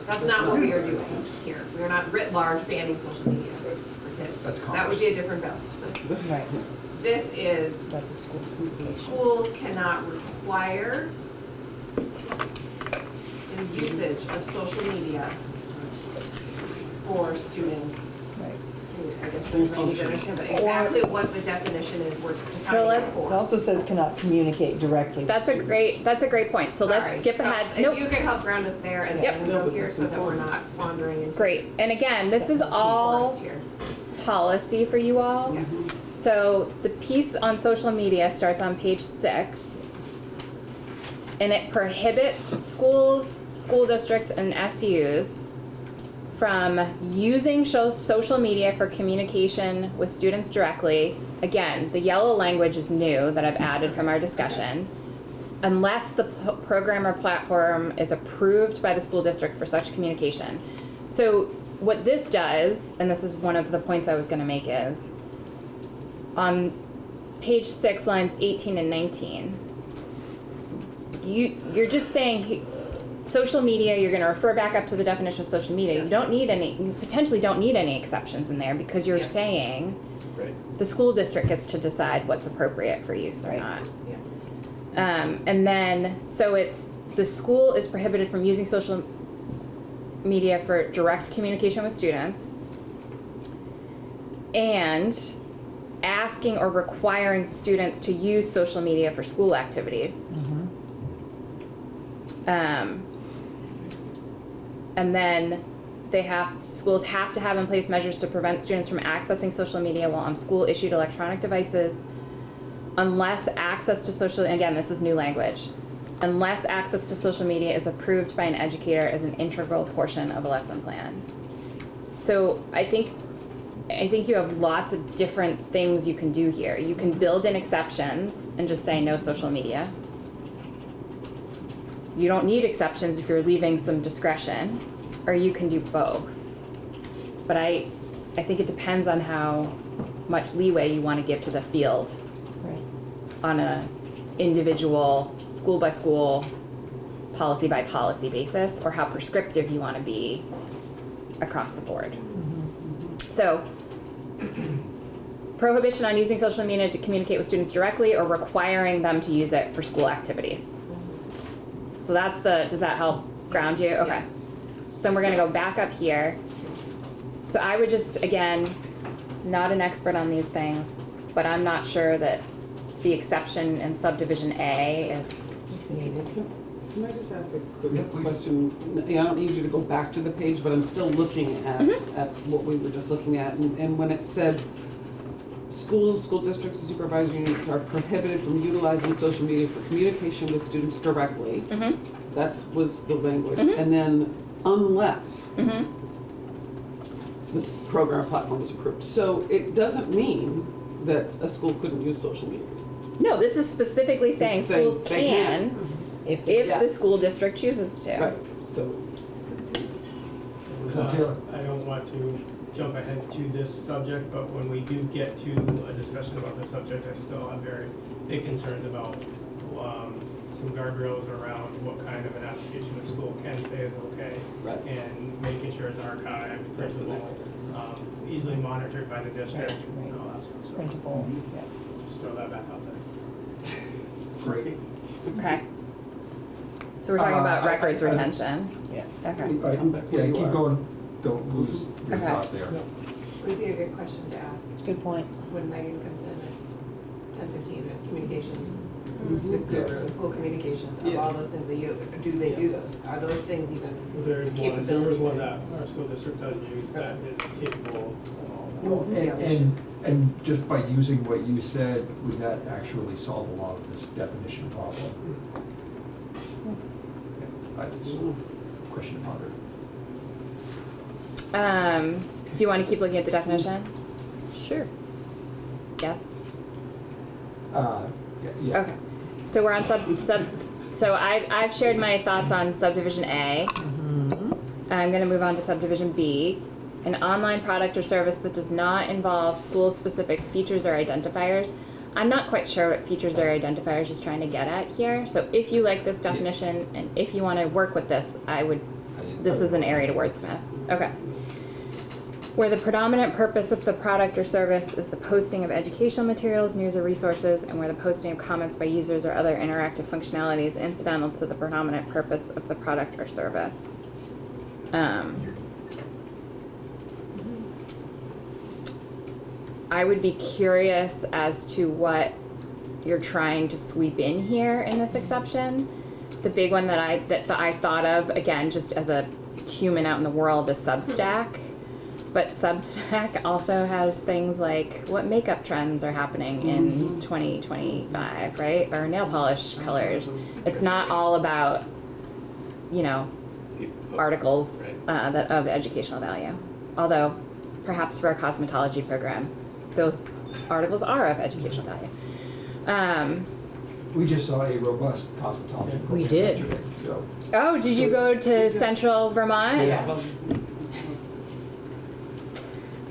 that's not what we are doing here. We are not writ large banning social media for kids. That's That would be a different bill. Right. This is, Like the school simplification. schools cannot require the usage of social media for students. Right. I guess we need to understand, but exactly what the definition is we're defining it It for. also says cannot communicate directly. with That's a great point. So let's Sorry. skip So ahead. If Nope. you could help ground us there and Yep. then go here so that we're not wandering into. Great. And again, this is all forest here. policy for you all. Yeah. So the piece on social media starts on page 6, and it prohibits schools, school districts, and SUs from using social media for communication with students directly. Again, the yellow language is new that I've added from our discussion. Unless the program or platform is approved by the school district for such communication. So what this does, and this is one of the points I was going to make, is on page 6, lines 18 and 19, you're just saying social media, you're going to refer back up to the definition of social media. You potentially don't need any exceptions in there, because you're saying Right. the school district gets to decide what's appropriate for use or Right. not. Yeah. And then, so it's, the school is prohibited from using social media for direct communication with students, and asking or requiring students to use social media for school activities. And then schools have to have in place measures to prevent students from accessing social media while on school-issued electronic devices, unless access to social, again, this is new language, unless access to social media is approved by an educator as an integral portion of a lesson plan. So I think you have lots of different things you can do here. You can build in exceptions and just say no social media. You don't need exceptions if you're leaving some discretion, or you can do both. But I think it depends on how much leeway you want to give to the field Right. on a individual, school by school, policy by policy basis, or how prescriptive you want to be across the board. So, prohibition on using social media to communicate with students directly, or requiring them to use it for school activities. So does that help ground you? Okay. Yes. So then we're gonna go back up here. So I would just, again, not an expert on these things, but I'm not sure that the exception in subdivision A is, Needed. Can I just ask a Yeah, quick please. question? Yeah, I don't need you to go back to the page, but I'm still looking at what we were just looking at. And when it said schools, school districts, and supervisory units are prohibited from utilizing social media for communication with students directly. That was the language. And then unless this program platform is approved. So it doesn't mean that a school couldn't use social media. No, this is specifically saying It's saying schools they can. can if Yeah. the school district chooses to. Right, so. I don't want to jump ahead to this subject, but when we do get to a discussion about this subject, I still have very big concerns about some guardrails around what kind of an application a school can say is okay. Right. And making sure it's archived, printable, easily monitored by the district, Right, and all that stuff. So Printable, yeah. just throw that back out there. Great. Okay. So we're talking about I- records I- retention. Yeah. Okay. Right, I'm back where yeah, you keep are. going, don't lose your Okay. thought there. Would be a good question to ask It's a good point. when Megan comes in at 10:15 at communications. Mhm. The guru, school communications, of all Yes. those things that you, do they do those? Are those things even There is capabilities? one that our school district does use that is capable of all that. And just by using what you said, would that actually solve a lot of this definition problem? Yeah, that's a question to ponder. Do you want to keep looking at the definition? Sure. Yes. Yeah. Okay. So we're on so I've shared my thoughts on subdivision A. I'm going to move on to subdivision B. An online product or service that does not involve school-specific features or identifiers. I'm not quite sure what features or identifiers is trying to get at here. So if you like this definition and if you want to work with this, this is an area to wordsmith. Okay. Where the predominant purpose of the product or service is the posting of educational materials, news, or resources, and where the posting of comments by users or other interactive functionality is incidental to the predominant purpose of the product or service. I would be curious as to what you're trying to sweep in here in this exception. The big one that I thought of, again, just as a human out in the world, is Substack. But Substack also has things like what makeup trends are happening in 2025, right? Or nail polish colors. It's not all about, articles that of educational value. Although, perhaps for a cosmetology program, those articles are of educational value. We just saw a robust cosmetology program We did. yesterday, so. Oh, did you go to Central Vermont? Yeah.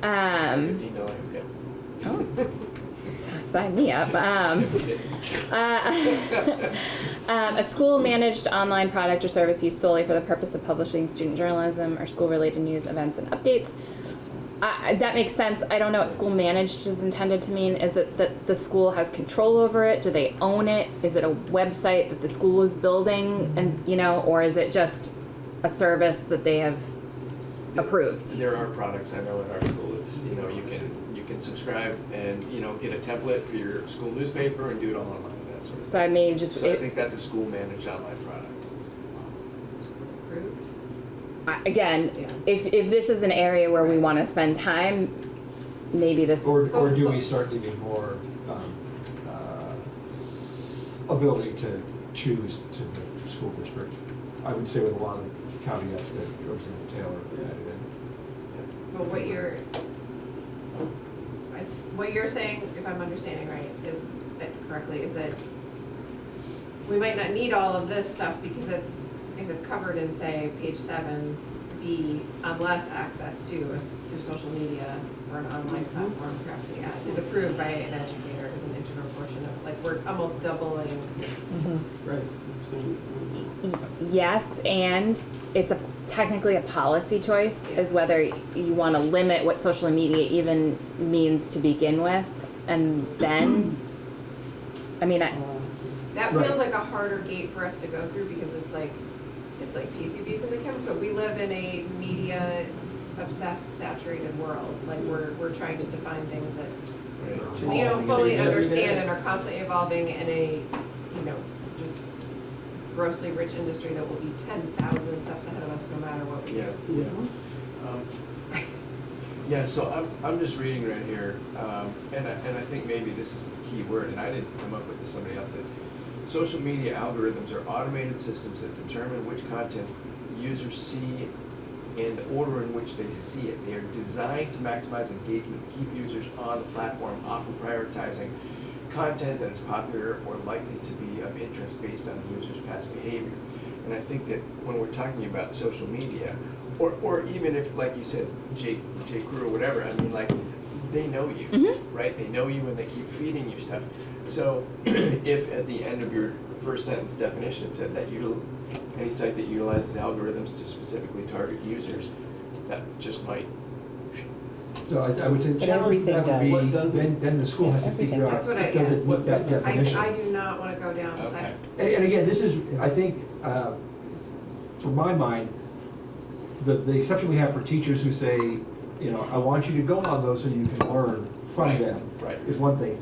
$15, okay. Sign me up. A school-managed online product or service used solely for the purpose of publishing student journalism or school-related news, events, and updates. That makes sense. I don't know what school-managed is intended to mean. Is it that the school has control over it? Do they own it? Is it a website that the school is building, and or is it just a service that they have approved? There are products I know at our school. It's you can subscribe and get a template for your school newspaper and do it all online. That sort of So I may just. So I think that's a school managed online product. Again, if this is an area where we want to spend time, maybe this is. Or do we start giving more ability to choose to the school district? I would say with a lot of the caveats that Representative Taylor added in. But what you're saying, if I'm understanding right, is that we might not need all of this stuff because if it's covered in, say, page 7B, unless access to social media or an online platform, perhaps is approved by an educator as an integral portion of, we're almost doubling. Right. Yes, and it's technically a policy choice, is whether you want to limit what social media even means to begin with, and then, That feels like a harder gate for us to go through because it's like PCBs in the chemical. We live in a media obsessed, saturated world. We're trying to define things that we don't fully understand and are constantly evolving in a just grossly rich industry that will be 10,000 steps ahead of us no matter what we do. Yeah, so I'm just reading right here, and I think maybe this is the key word, and I didn't come up with this, somebody else did. Social media algorithms are automated systems that determine which content users see and the order in which they see it. They are designed to maximize engagement and keep users on the platform, often prioritizing content that is popular or likely to be of interest based on the user's past behavior. And I think that when we're talking about social media, or even if, like you said, J. Crew or whatever, I mean, like, they know you, right? They know you and they keep feeding you stuff. So if at the end of your first sentence definition it said that any site that utilizes algorithms to specifically target users, that just might. So I would say But challenge that would everything be, does. then the school has to Everything figure out, That's what I- does it meet that I definition? do not wanna go down that. Okay. And again, this is, I think, from my mind, the exception we have for teachers who say, you know, I want you to go on those so you can learn from Right, them, right. is one thing.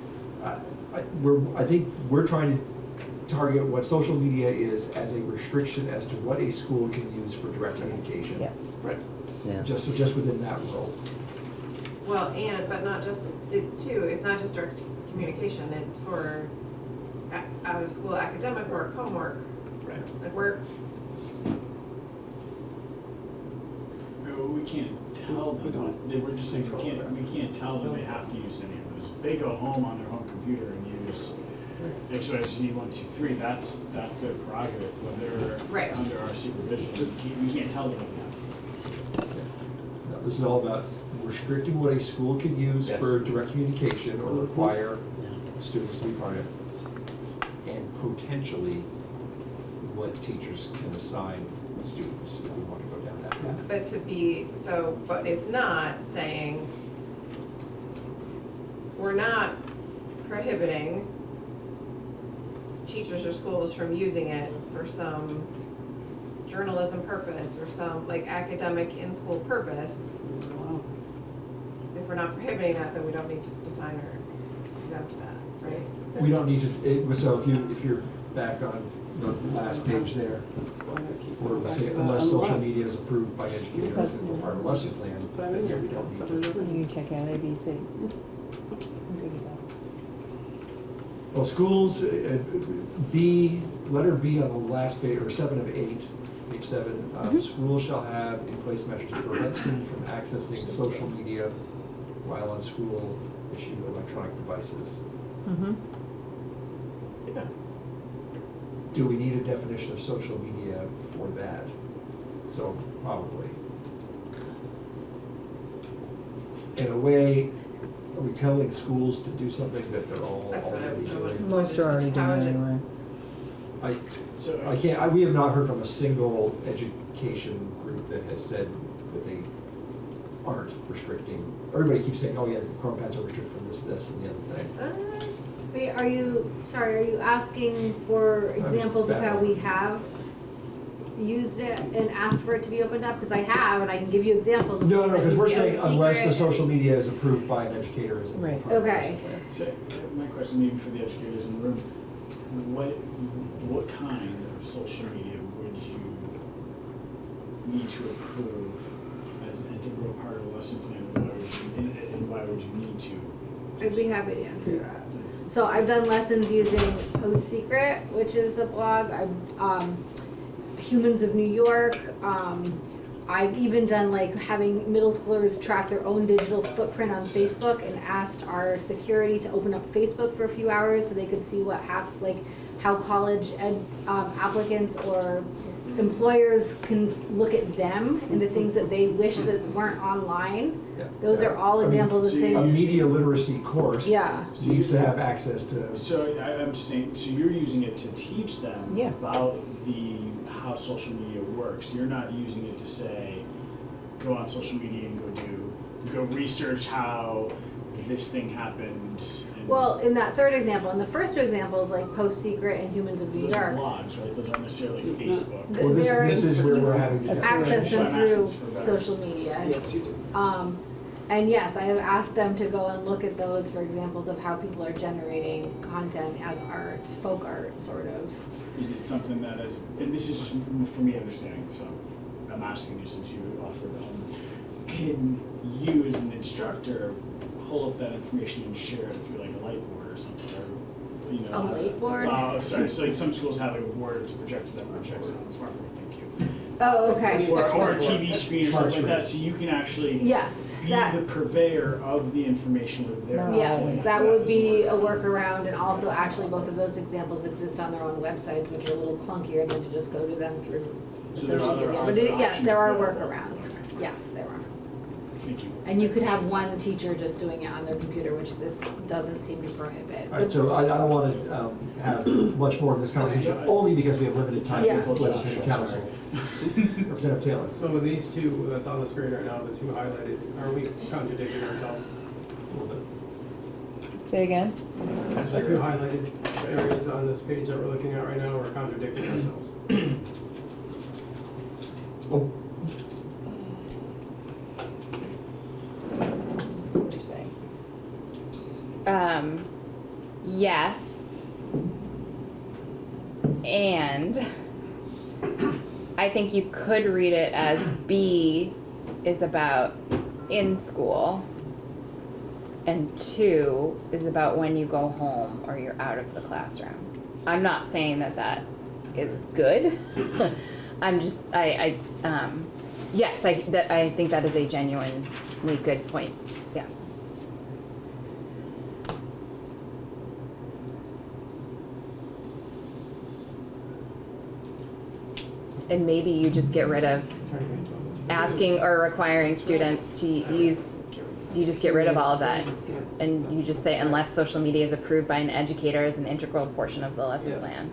I think we're trying to target what social media is as a restriction as to what a school can use for direct communication. Yes. Right. Just within that world. Well, but not just, it too, it's not just direct communication, it's for out of school academic work, homework, Right. like we're, We can't tell them, we're just saying, we can't tell them they have to use any of those. If they go home on their home computer and use XYZ 1, 2, 3, that's their prerogative when they're Right. under our supervision. We can't tell them what they have to do. No, this is all about restricting what a school can use Yes. for direct communication or require students to be part of, and potentially what teachers can assign students if we want to go down that path. but it's not saying, we're not prohibiting teachers or schools from using it for some journalism purpose or some like academic in-school purpose. If we're not prohibiting that, then we don't need to define or exempt that, right? We don't need to, so if you're back on the last page there, That's why I keep where going we back say to that unless social unless. media is approved by educators Because- and part of a lesson plan, then yeah, we don't need to. You check out ABC. I'm good with that. Well, schools, letter B on the last page, or 7 of 8, page 7, schools shall have in place measures to prevent students from accessing social media while on school-issued electronic devices. Yeah. Do we need a definition of social media for that? So, probably. In a way, are we telling schools to do something that they're all That's what already I would- doing? Most are already doing How it is it- anyway. I can't, we have not heard from a single education group that has said that they aren't restricting. Everybody keeps saying, oh yeah, the Chrome pads are restricted from this, and the other thing. Wait, are you asking for examples of how we have used it and asked for it to be opened up? Because I have, and I can give you examples of No, things no, that because we're we saying know unless the secret. social media is approved by an educator as a part Right. of the Okay. lesson plan. So my question maybe for the educators in the room, what kind of social media would you need to approve as an integral part of a lesson plan? And why would you need to? I'd be happy to answer that. So I've done lessons using Post Secret, which is a blog. Humans of New York. I've even done like having middle schoolers track their own digital footprint on Facebook and asked our security to open up Facebook for a few hours so they could see what how college applicants or employers can look at them and the things that they wish that weren't online. Yeah. Those are all I mean, examples of so you- A things. media literacy course Yeah. needs to have access to. So I'm just saying, so you're using it to teach them Yeah. about how social media works. You're not using it to say, go on social media and go research how this thing happened. And Well, in that third example, in the first two examples, like Post Secret and Humans of New those are York, blogs, right? Those aren't necessarily Facebook. Well, they're this is where we're having the That's access them That's through access for better. social media. Yes, you do. And yes, I have asked them to go and look at those for examples of how people are generating content as art, folk art, sort of. Is it something that and this is just for me understanding, so I'm asking you since you offered can you as an instructor pull up that information and share it through like a light board or something, or, you know. A light board? Sorry, so like some schools have like a board, it's a projector that projects on the smart board, thank you. Oh, okay. Or a TV screen or Smart something like that, screen. so you can actually Yes, be that, the purveyor of the information with their. Not yes, always. that would be a workaround, and also actually both of those examples exist on their own websites, which are a little clunkier than to just go to them through So there are social other media. But yes, options there are available. workarounds. Yes, there are. Thank you. And you could have one teacher just doing it on their computer, which this doesn't seem to prohibit. All right, so I don't want to have much more of this conversation, only because we have limited time Yeah. with legislative council. Representative Taylor. So with these two that's on the screen right now, the two highlighted, are we contradicting ourselves? A little bit. Say again? The two highlighted areas on this page that we're looking at right now, we're contradicting ourselves. Oh, What are you saying? Yes. And I think you could read it as B is about in school, and 2 is about when you go home or you're out of the classroom. I'm not saying that that is good. I'm just, yes, I think that is a genuinely good point, yes. And maybe you just get rid of asking or requiring students to use, you just get rid of all of that. And you just say unless social media is approved by an educator as an integral portion of the lesson Yes. plan.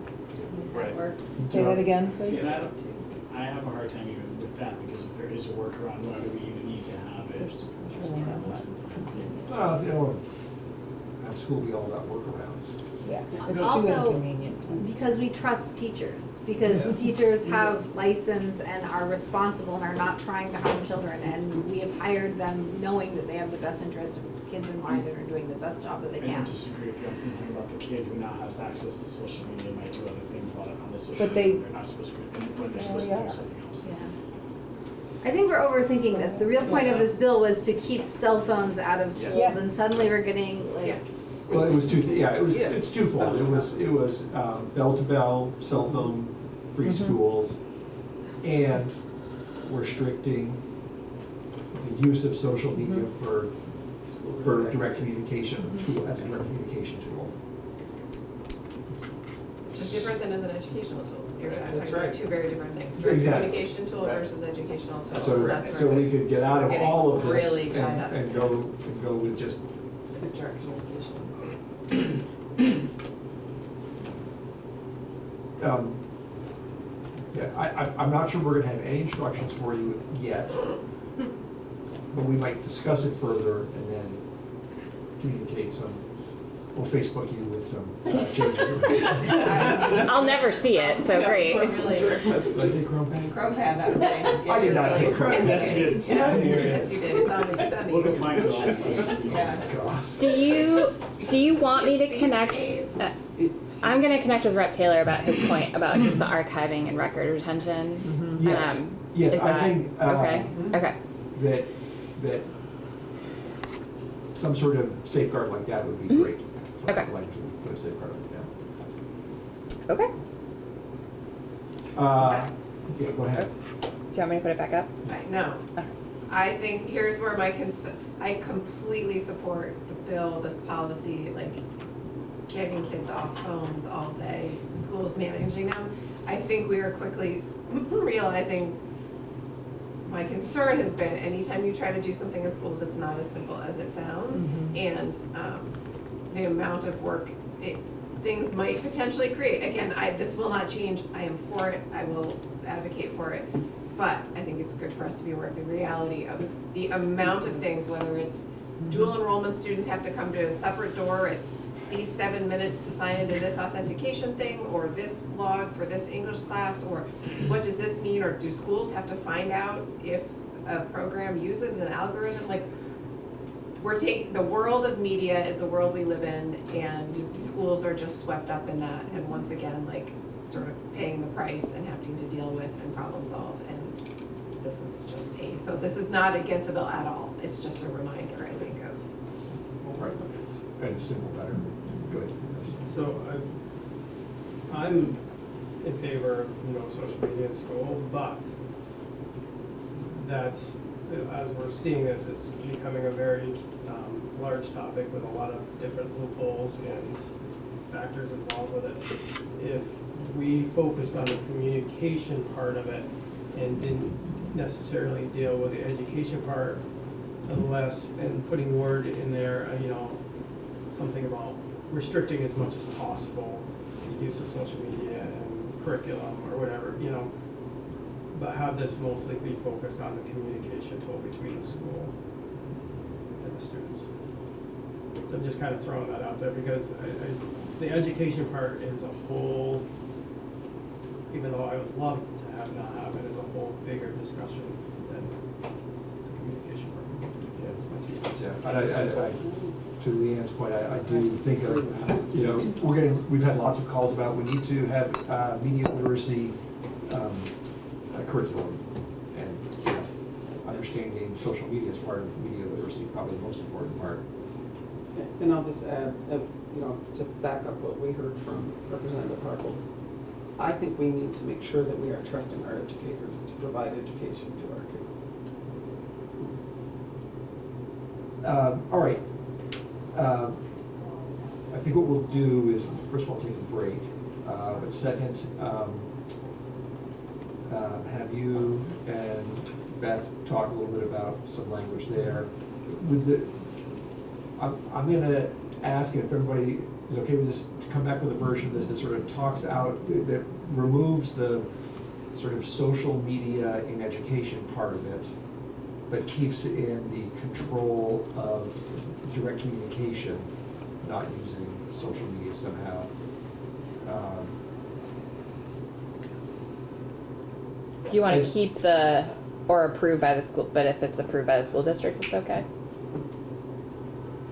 Right. Say that again, See, please. and I have a hard time even with that, because if there is a workaround, why do we even need to have it? There's as really part of not this? you know, have school be all about workarounds. Yeah, It's it's too also inconvenient. because we trust teachers, because Yes. teachers have license and are responsible and are not trying to harm children, and we have hired them knowing that they have the best interest of kids in mind and are doing the best job that they I can. don't disagree with you, I'm thinking about the kid who now has access to social media, might do other things while they're on the social But media, they- they're not supposed to, when they're Yeah, supposed they to do are. something else. Yeah. I think we're overthinking this. The real point of this bill was to keep cell phones out of schools, Yeah. and suddenly we're getting Yeah. like, Well, it was Yeah. it's twofold. It was bell-to-bell, cell phone-free Mhm. schools, and restricting the use of social media for direct communication tool, as a direct communication tool. Which is different than as an educational tool. You're That's talking about right. two very different things. Direct Exactly. communication tool Right. versus educational tool. So, That's so where we could get out we're of getting all of this really tied up. and go with just, Direct communication. I'm not sure we're gonna have any instructions for you yet, but we might discuss it further and then communicate some, or Facebook you with some changes. I'll never see it, so great. We're really, Did I say Chrome Pad? Chrome pad, that was nice. I did not say Chrome Yes, pad. you did. Yes, you did. It's on the. We'll go find it all. Yeah. God. Do you want me to These connect? days. I'm gonna connect with Rep. Taylor about his point about just the archiving and record retention. Yes, Um, yes, is I that- think, Okay, okay, that some sort of safeguard like that would be Mhm. great. Okay. Like to put a safeguard like okay. that. Yeah, go ahead. Do you want me to put it back up? No. Okay. I think, here's where my concern, I completely support the bill, this policy, like getting kids off phones all day, schools managing them. I think we are quickly realizing, my concern has been, anytime you try to do something in schools, it's not as simple as it sounds. And the amount of work things might potentially create. Again, this will not change. I am for it. I will advocate for it. But I think it's good for us to be aware of the reality of the amount of things, whether it's dual enrollment students have to come to a separate door at these 7 minutes to sign into this authentication thing, or this blog for this English class, or what does this mean, or do schools have to find out if a program uses an algorithm? Like, we're taking, the world of media is the world we live in, and schools are just swept up in that, and once again, like, sort of paying the price and having to deal with and problem solve. And this is just so this is not against the bill at all. It's just a reminder, I think, of. Right, and it's simple, better, good. So I'm in favor of, social media in school, but that's, as we're seeing this, it's becoming a very large topic with a lot of different loopholes and factors involved with it. If we focused on the communication part of it and didn't necessarily deal with the education part unless, and putting word in there, something about restricting as much as possible the use of social media and curriculum or whatever, but have this mostly be focused on the communication tool between the school and the students. So I'm just kind of throwing that out there because the education part is a whole, even though I would love to have not happen, is a whole bigger discussion than the communication part. Yeah, it's my 2 cents. Yeah, and I, to Leanne's point, I do think of, we've had lots of calls about, we need to have media literacy curriculum, and understanding social media as part of media literacy, probably the most important part. And I'll just add, to back up what we heard from Representative Harple, I think we need to make sure that we are trusting our educators to provide education to our kids. All right. I think what we'll do is, first of all, take a break, but second, have you and Beth talk a little bit about some language there. I'm going to ask if everybody is okay with this, to come back with a version of this that sort of talks out, that removes the sort of social media in education part of it, but keeps it in the control of direct communication, not using social media somehow. Do you want And- to keep the, or approved by the school, but if it's approved by the school district, it's okay?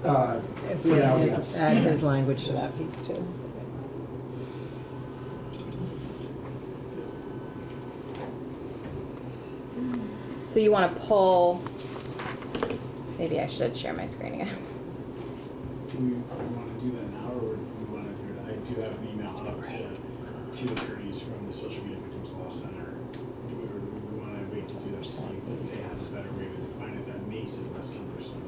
If For we now, add yes. add his language to that piece too. So you want to pull, maybe I should share my screen again. Do we want to do that now, or do we want to do it? I do have an email out to 2 attorneys from the Social Media Victims Law Center. Do we want to wait to do that to see if they have a better way to define it that makes it less cumbersome?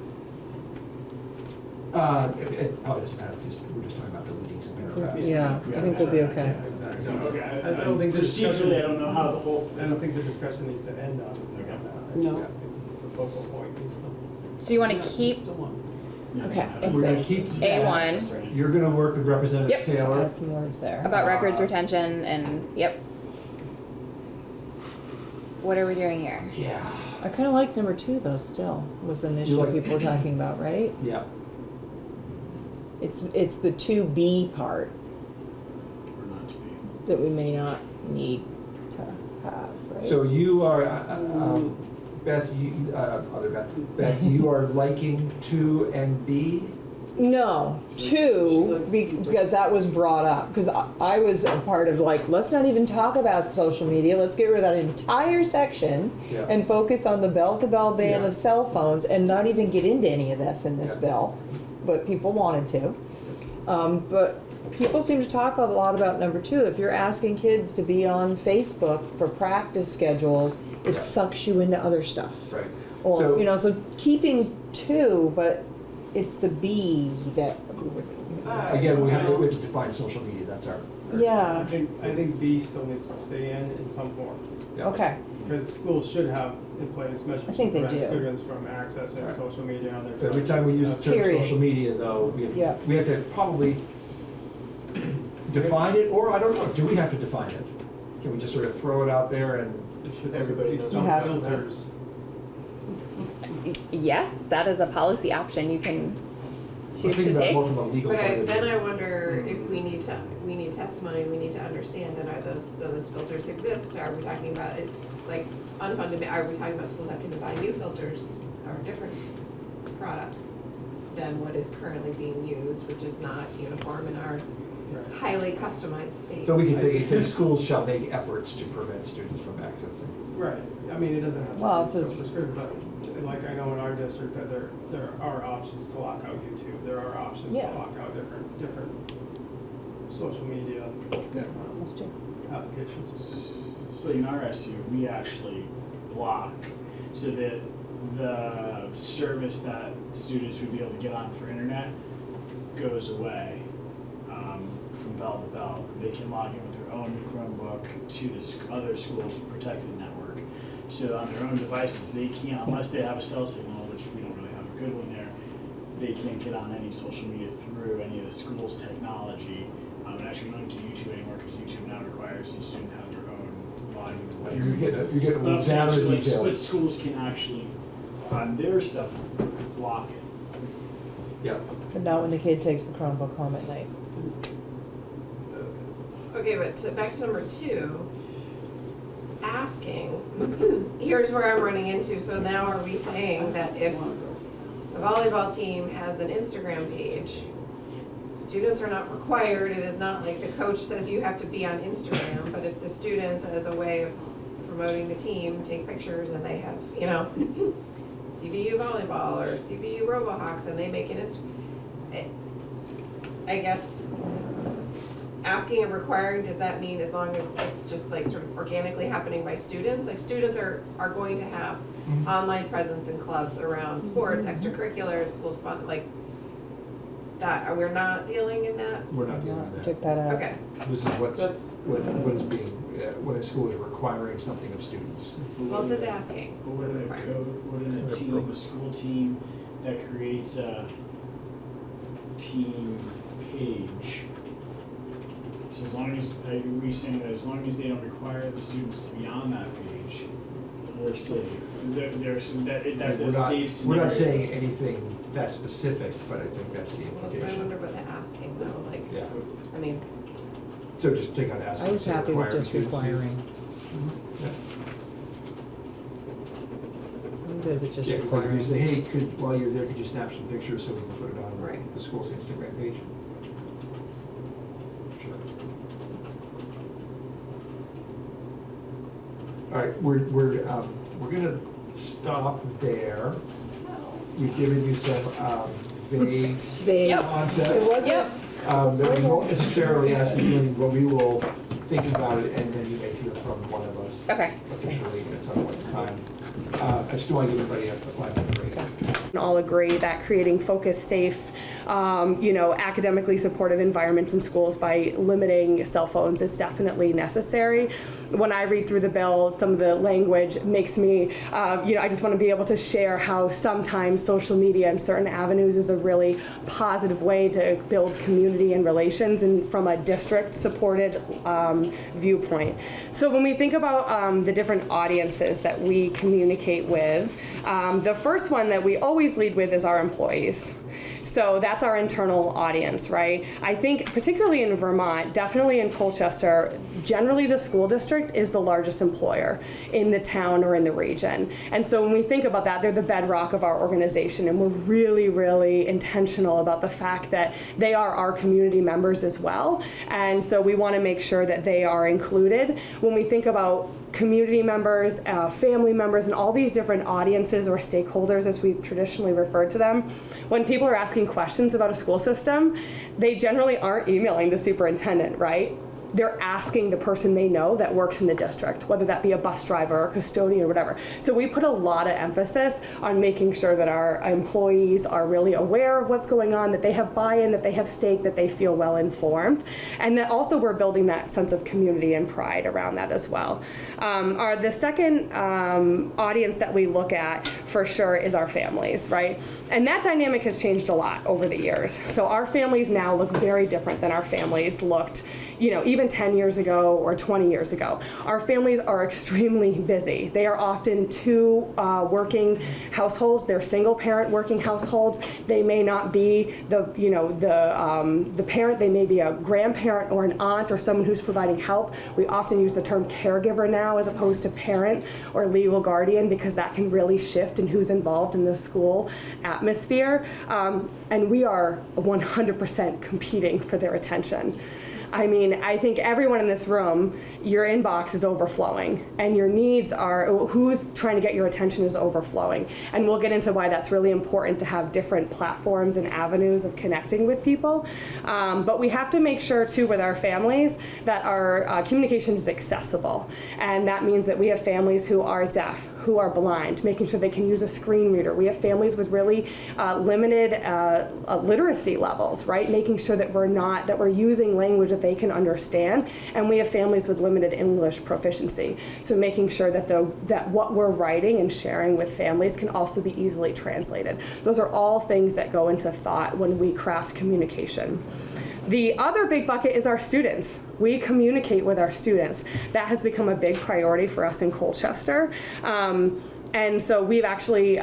It probably doesn't matter, because we're just talking about deleting some paragraphs. Yeah, I think we'll be okay. Exactly. Okay, I don't think the discussion- procedurally, I don't know how the whole. I don't think the discussion needs to end on that. No. I think the focal point needs to. So you want to keep Okay. We're going to keep A1 You're going to work with Representative Yep. Taylor. Add some words there. about records retention and, yep. What are we doing here? Yeah. I kind of like number 2 though, still, was an issue like- people were talking about, right? Yeah. It's the 2B part Or not to be. that we may not need to have, right? So you are, Beth, Beth, you are liking 2 and B? No, 2, because that was brought up, because I was a part of let's not even talk about social media, let's get rid of that entire section Yeah. and focus on the bell-to-bell ban Yeah. of cell phones and not even get into any of this in this Yeah. bill, but people wanted to. But people seem to talk a lot about number 2. If you're asking kids to be on Facebook for practice schedules, it Yeah. sucks you into other stuff. Right. Or, So- so keeping 2, but it's the B that, Again, we have to define social media, that's our. yeah, I think B still needs to stay in some form, Yeah. okay. because schools should have in place measures I to think they prevent do. students from accessing Right. social media on their. So every time we use the term Period. social media, though, Yeah. we have to probably define it, or I don't know, do we have to define it? Can we just sort of throw it out there and, There should Everybody be knows. some You have- filters. Yes, that is a policy option you can I was choose to thinking about take. more from a legal But point of view. then I wonder if we need testimony, we need to understand, and are those filters exist? Are we talking about it, like, unfunded, are we talking about schools having to buy new filters or different products than what is currently being used, which is not uniform in our highly customized state. So we can say schools shall make efforts to prevent students from accessing. Right, I mean, it doesn't have Well, to it be says- so prescriptive, but like I know in our district that there are options to lock out YouTube. There are options to Yeah. lock out different social media Let's do. applications. So in our SU, we actually block so that the service that students would be able to get on for internet goes away from bell to bell. They can log in with their own Chromebook to the other school's protected network. So on their own devices, they can't, unless they have a cell signal, which we don't really have a good one there, they can't get on any social media through any of the school's technology. And actually, we don't do YouTube anymore because YouTube now requires each student to have their own login device. You get But I'm saying, down to so, the like, but details. schools can actually, on their stuff, block it. Yeah. But not when the kid takes the Chromebook home at night. Okay, but back to number 2, asking, here's where I'm running into, so now are we saying that if the volleyball team has an Instagram page, students are not required, it is not like the coach says you have to be on Instagram, but if the students, as a way of promoting the team, take pictures and they have, you know, CBU volleyball or CBU RoboHawks and they make an I guess, asking and requiring, does that mean as long as it's just like sort of organically happening by students? Like students are going to have online presence in clubs around sports, extracurriculars, school spot, like that. We're not dealing in that? We're not dealing with that. Took that out. Okay. This is what is being, when a school is requiring something of students. Well, it says asking. But wouldn't a team, a school team that creates a team page, so as long as, are we saying that as long as they don't require the students to be on that page, we're safe? That's We're a not- safe scenario. We're not saying anything that specific, but I think that's the Well, that's why I implication. wonder about the asking though, like, Yeah. I mean, So just take out asking. I was say happy with requiring just students to use. requiring. Yeah. I'm good with just Yeah, because like if you requiring. say, hey, while you're there, could you snap some pictures so we can put it on Right. the school's Instagram page? Sure. All right, we're gonna stop there. We've given you some vague Vague. concepts. It wasn't, That we won't necessarily ask you, but we will think about it, and then you may hear from one of us Okay. officially at some point in time. I just want to give everybody a 5-minute break. And all agree that creating focused, safe, academically supportive environments in schools by limiting cell phones is definitely necessary. When I read through the bill, some of the language makes me, I just want to be able to share how sometimes social media in certain avenues is a really positive way to build community and relations, and from a district-supported viewpoint. So when we think about the different audiences that we communicate with, the first one that we always lead with is our employees. So that's our internal audience, right? I think particularly in Vermont, definitely in Colchester, generally the school district is the largest employer in the town or in the region. And so when we think about that, they're the bedrock of our organization, and we're really, really intentional about the fact that they are our community members as well. And so we want to make sure that they are included. When we think about community members, family members, and all these different audiences or stakeholders, as we've traditionally referred to them, when people are asking questions about a school system, they generally aren't emailing the superintendent, right? They're asking the person they know that works in the district, whether that be a bus driver or custodian or whatever. So we put a lot of emphasis on making sure that our employees are really aware of what's going on, that they have buy-in, that they have stake, that they feel well informed, and that also we're building that sense of community and pride around that as well. The second audience that we look at for sure is our families, right? And that dynamic has changed a lot over the years. So our families now look very different than our families looked, even 10 years ago or 20 years ago. Our families are extremely busy. They are often two working households. They're single parent working households. They may not be the parent. They may be a grandparent or an aunt or someone who's providing help. We often use the term caregiver now as opposed to parent or legal guardian, because that can really shift in who's involved in the school atmosphere. And we are 100% competing for their attention. I mean, I think everyone in this room, your inbox is overflowing, and your needs are, who's trying to get your attention is overflowing. And we'll get into why that's really important to have different platforms and avenues of connecting with people. But we have to make sure, too, with our families that our communication is accessible. And that means that we have families who are deaf, who are blind, making sure they can use a screen reader. We have families with really limited literacy levels, right? Making sure that we're using language that they can understand. And we have families with limited English proficiency. So making sure that what we're writing and sharing with families can also be easily translated. Those are all things that go into thought when we craft communication. The other big bucket is our students. We communicate with our students. That has become a big priority for us in Colchester. And so we've actually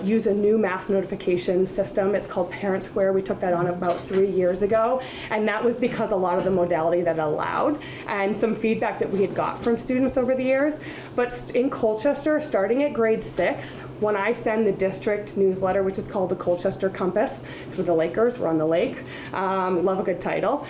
used a new mass notification system. It's called Parent Square. We took that on about 3 years ago. And that was because a lot of the modality that allowed and some feedback that we had got from students over the years. But in Colchester, starting at grade 6, when I send the district newsletter, which is called the Colchester Compass, because we're the Lakers, we're on the lake. Love a good title.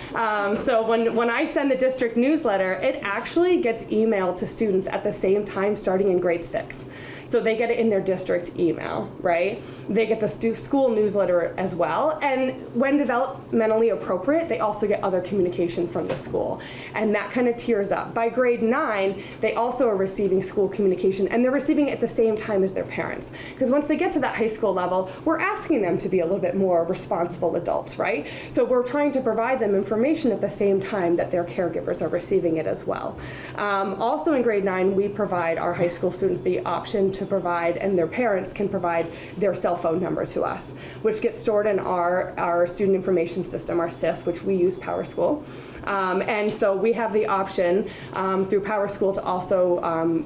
So when I send the district newsletter, it actually gets emailed to students at the same time starting in grade 6. So they get it in their district email, right? They get the school newsletter as well. And when developmentally appropriate, they also get other communication from the school. And that kind of tiers up. By grade 9, they also are receiving school communication, and they're receiving it at the same time as their parents. Because once they get to that high school level, we're asking them to be a little bit more responsible adults, right? So we're trying to provide them information at the same time that their caregivers are receiving it as well. Also in grade 9, we provide our high school students the option to provide, and their parents can provide their cell phone number to us, which gets stored in our student information system, our SIS, which we use PowerSchool. And so we have the option through PowerSchool to also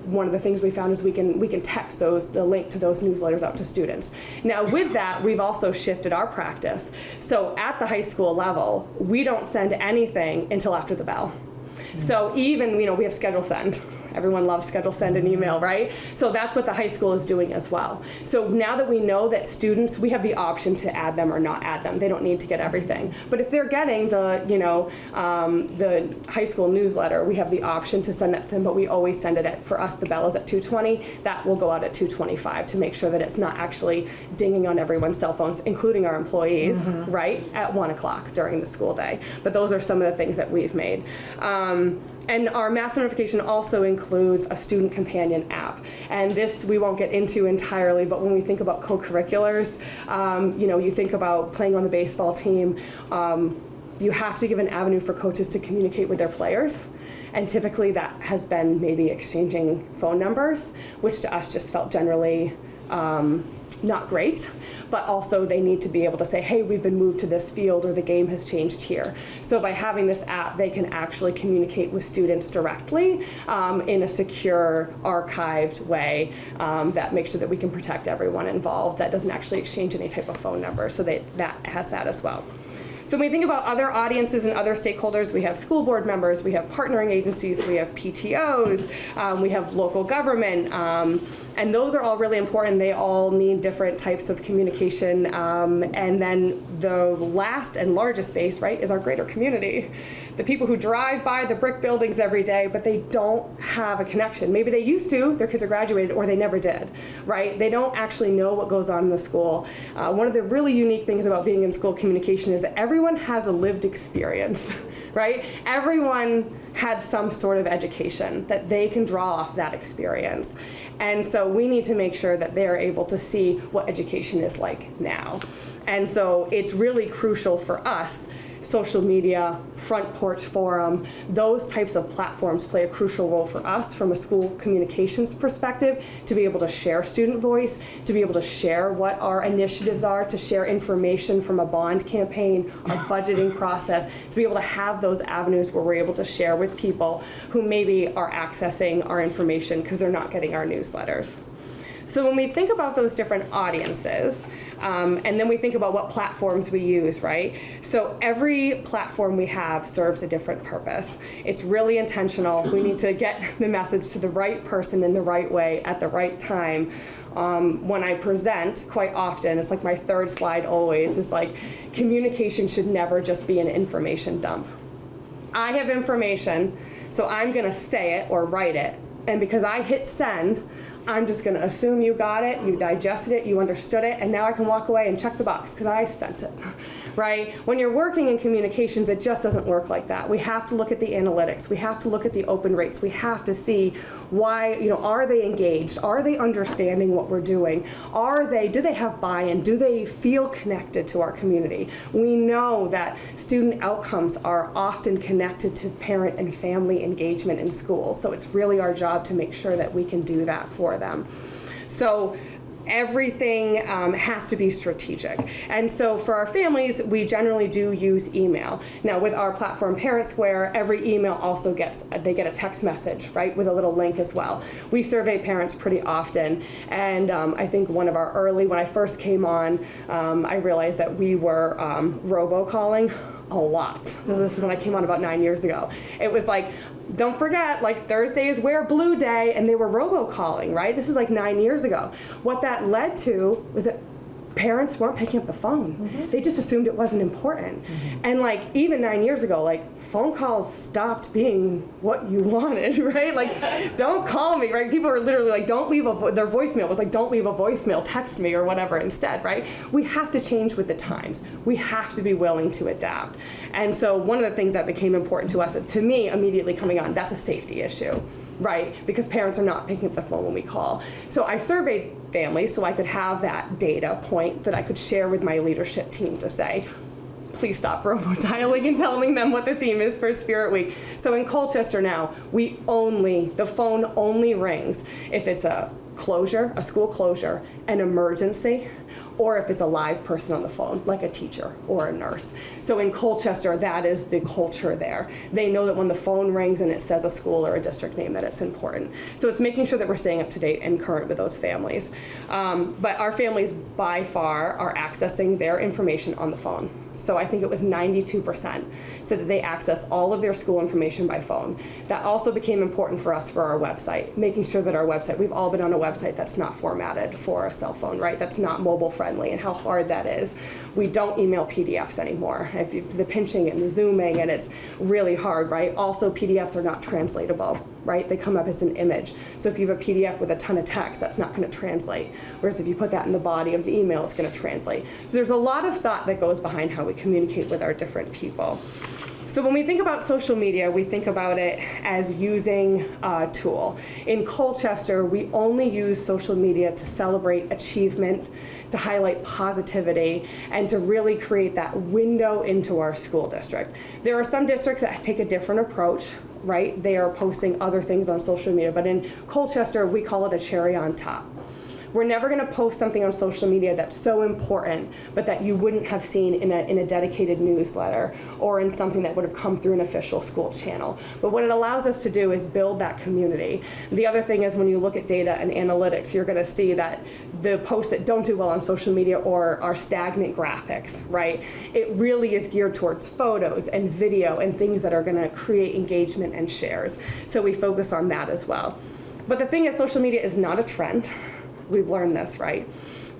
one of the things we found is we can text the link to those newsletters out to students. Now with that, we've also shifted our practice. So at the high school level, we don't send anything until after the bell. So even, we have schedule send. Everyone loves schedule send an email, right? So that's what the high school is doing as well. So now that we know that students, we have the option to add them or not add them. They don't need to get everything. But if they're getting the high school newsletter, we have the option to send that to them, but we always send it for us, the bell is at 2:20. That will go out at 2:25 to make sure that it's not actually dinging on everyone's cell phones, including our employees, right, at 1 o'clock during the school day. But those are some of the things that we've made. And our mass notification also includes a student companion app. And this we won't get into entirely, but when we think about co-curriculars, you think about playing on the baseball team, you have to give an avenue for coaches to communicate with their players. And typically that has been maybe exchanging phone numbers, which to us just felt generally not great, but also they need to be able to say, hey, we've been moved to this field or the game has changed here. So by having this app, they can actually communicate with students directly in a secure, archived way that makes sure that we can protect everyone involved. That doesn't actually exchange any type of phone number, so that has that as well. So when we think about other audiences and other stakeholders, we have school board members, we have partnering agencies, we have PTOs, we have local government, and those are all really important. They all need different types of communication. And then the last and largest space, right, is our greater community. The people who drive by the brick buildings every day, but they don't have a connection. Maybe they used to, their kids are graduated, or they never did, right? They don't actually know what goes on in the school. One of the really unique things about being in school communication is that everyone has a lived experience, right? Everyone had some sort of education that they can draw off that experience. And so we need to make sure that they're able to see what education is like now. And so it's really crucial for us social media, front porch forum, those types of platforms play a crucial role for us from a school communications perspective to be able to share student voice, to be able to share what our initiatives are, to share information from a bond campaign, our budgeting process, to be able to have those avenues where we're able to share with people who maybe are accessing our information because they're not getting our newsletters. So when we think about those different audiences, and then we think about what platforms we use, right? So every platform we have serves a different purpose. It's really intentional. We need to get the message to the right person in the right way at the right time. When I present, quite often, it's like my third slide always, is like communication should never just be an information dump. I have information, so I'm gonna say it or write it. And because I hit send, I'm just going to assume you got it, you digested it, you understood it, and now I can walk away and check the box because I sent it, right? When you're working in communications, it just doesn't work like that. We have to look at the analytics. We have to look at the open rates. We have to see why, are they engaged? Are they understanding what we're doing? Do they have buy-in? Do they feel connected to our community? We know that student outcomes are often connected to parent and family engagement in schools, so it's really our job to make sure that we can do that for them. So everything has to be strategic. And so for our families, we generally do use email. Now with our platform Parent Square, every email also they get a text message, right, with a little link as well. We survey parents pretty often, and I think when I first came on, I realized that we were robocalling a lot. This is when I came on about 9 years ago. It was like, don't forget, like Thursday is Wear Blue Day, and they were robocalling, right? This is like 9 years ago. What that led to was that parents weren't picking up the phone. Mm-hmm. They just assumed it wasn't important. Mm-hmm. And like even 9 years ago, like phone calls stopped being what you wanted, right? Like, don't call me, right? People were literally like, don't leave their voicemail was like, don't leave a voicemail, text me or whatever instead, right? We have to change with the times. We have to be willing to adapt. And so one of the things that became important to us, to me immediately coming on, that's a safety issue, right? Because parents are not picking up the phone when we call. So I surveyed families so I could have that data point that I could share with my leadership team to say, please stop robodialing and telling them what the theme is for Spirit Week. So in Colchester now, the phone only rings if it's a school closure, an emergency, or if it's a live person on the phone, like a teacher or a nurse. So in Colchester, that is the culture there. They know that when the phone rings and it says a school or a district name, that it's important. So it's making sure that we're staying up to date and current with those families. But our families by far are accessing their information on the phone. So I think it was 92% said that they access all of their school information by phone. That also became important for us for our website, making sure that our website, we've all been on a website that's not formatted for a cell phone, right? That's not mobile friendly, and how hard that is. We don't email PDFs anymore. The pinching and the zooming, and it's really hard, right? Also, PDFs are not translatable, right? They come up as an image. So if you have a PDF with a ton of text, that's not going to translate. Whereas if you put that in the body of the email, it's going to translate. So there's a lot of thought that goes behind how we communicate with our different people. So when we think about social media, we think about it as using a tool. In Colchester, we only use social media to celebrate achievement, to highlight positivity, and to really create that window into our school district. There are some districts that take a different approach, right? They are posting other things on social media, but in Colchester, we call it a cherry on top. We're never going to post something on social media that's so important, but that you wouldn't have seen in a dedicated newsletter or in something that would have come through an official school channel. But what it allows us to do is build that community. The other thing is when you look at data and analytics, you're going to see that the posts that don't do well on social media or are stagnant graphics, right? It really is geared towards photos and video and things that are going to create engagement and shares. So we focus on that as well. But the thing is, social media is not a trend. We've learned this, right?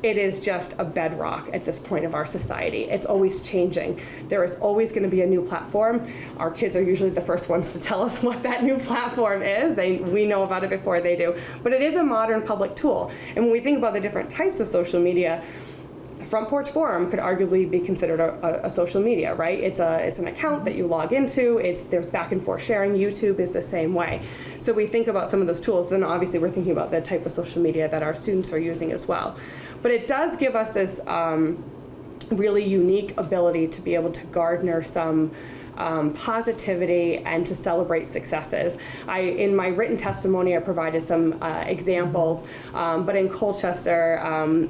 It is just a bedrock at this point of our society. It's always changing. There is always going to be a new platform. Our kids are usually the first ones to tell us what that new platform is. We know about it before they do. But it is a modern public tool. And when we think about the different types of social media, Front Porch Forum could arguably be considered a social media, right? It's an account that you log into. There's back and forth sharing. YouTube is the same way. So we think about some of those tools, then obviously we're thinking about the type of social media that our students are using as well. But it does give us this really unique ability to be able to garner some positivity and to celebrate successes. In my written testimony, I provided some examples, but in Colchester,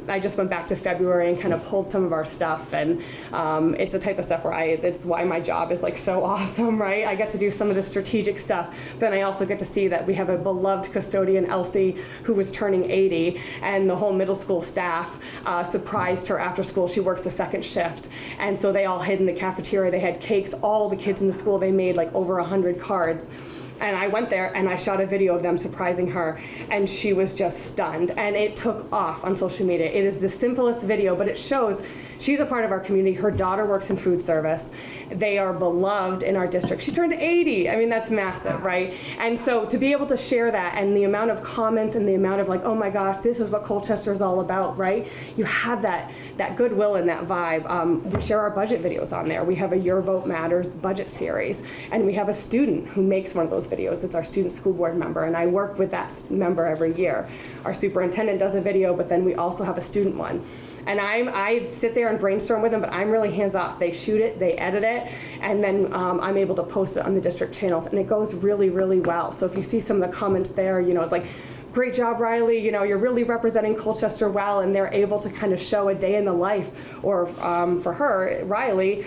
I just went back to February and kind of pulled some of our stuff, and it's the type of stuff where it's why my job is like so awesome, right? I get to do some of the strategic stuff, then I also get to see that we have a beloved custodian, Elsie, who was turning 80, and the whole middle school staff surprised her after school. She works the second shift, and so they all hid in the cafeteria. They had cakes, all the kids in the school, they made like over 100 cards. And I went there and I shot a video of them surprising her, and she was just stunned. And it took off on social media. It is the simplest video, but it shows she's a part of our community. Her daughter works in food service. They are beloved in our district. She turned 80. I mean, that's massive, right? And so to be able to share that, and the amount of comments and the amount of like, oh my gosh, this is what Colchester is all about, right? You have that goodwill and that vibe. We share our budget videos on there. We have a Your Vote Matters budget series, and we have a student who makes one of those videos. It's our student school board member, and I work with that member every year. Our superintendent does a video, but then we also have a student one. And I sit there and brainstorm with them, but I'm really hands off. They shoot it, they edit it, and then I'm able to post it on the district channels, and it goes really, really well. So if you see some of the comments there, it's like, great job, Riley, you're really representing Colchester well, and they're able to kind of show a day in the life. Or for her, Riley,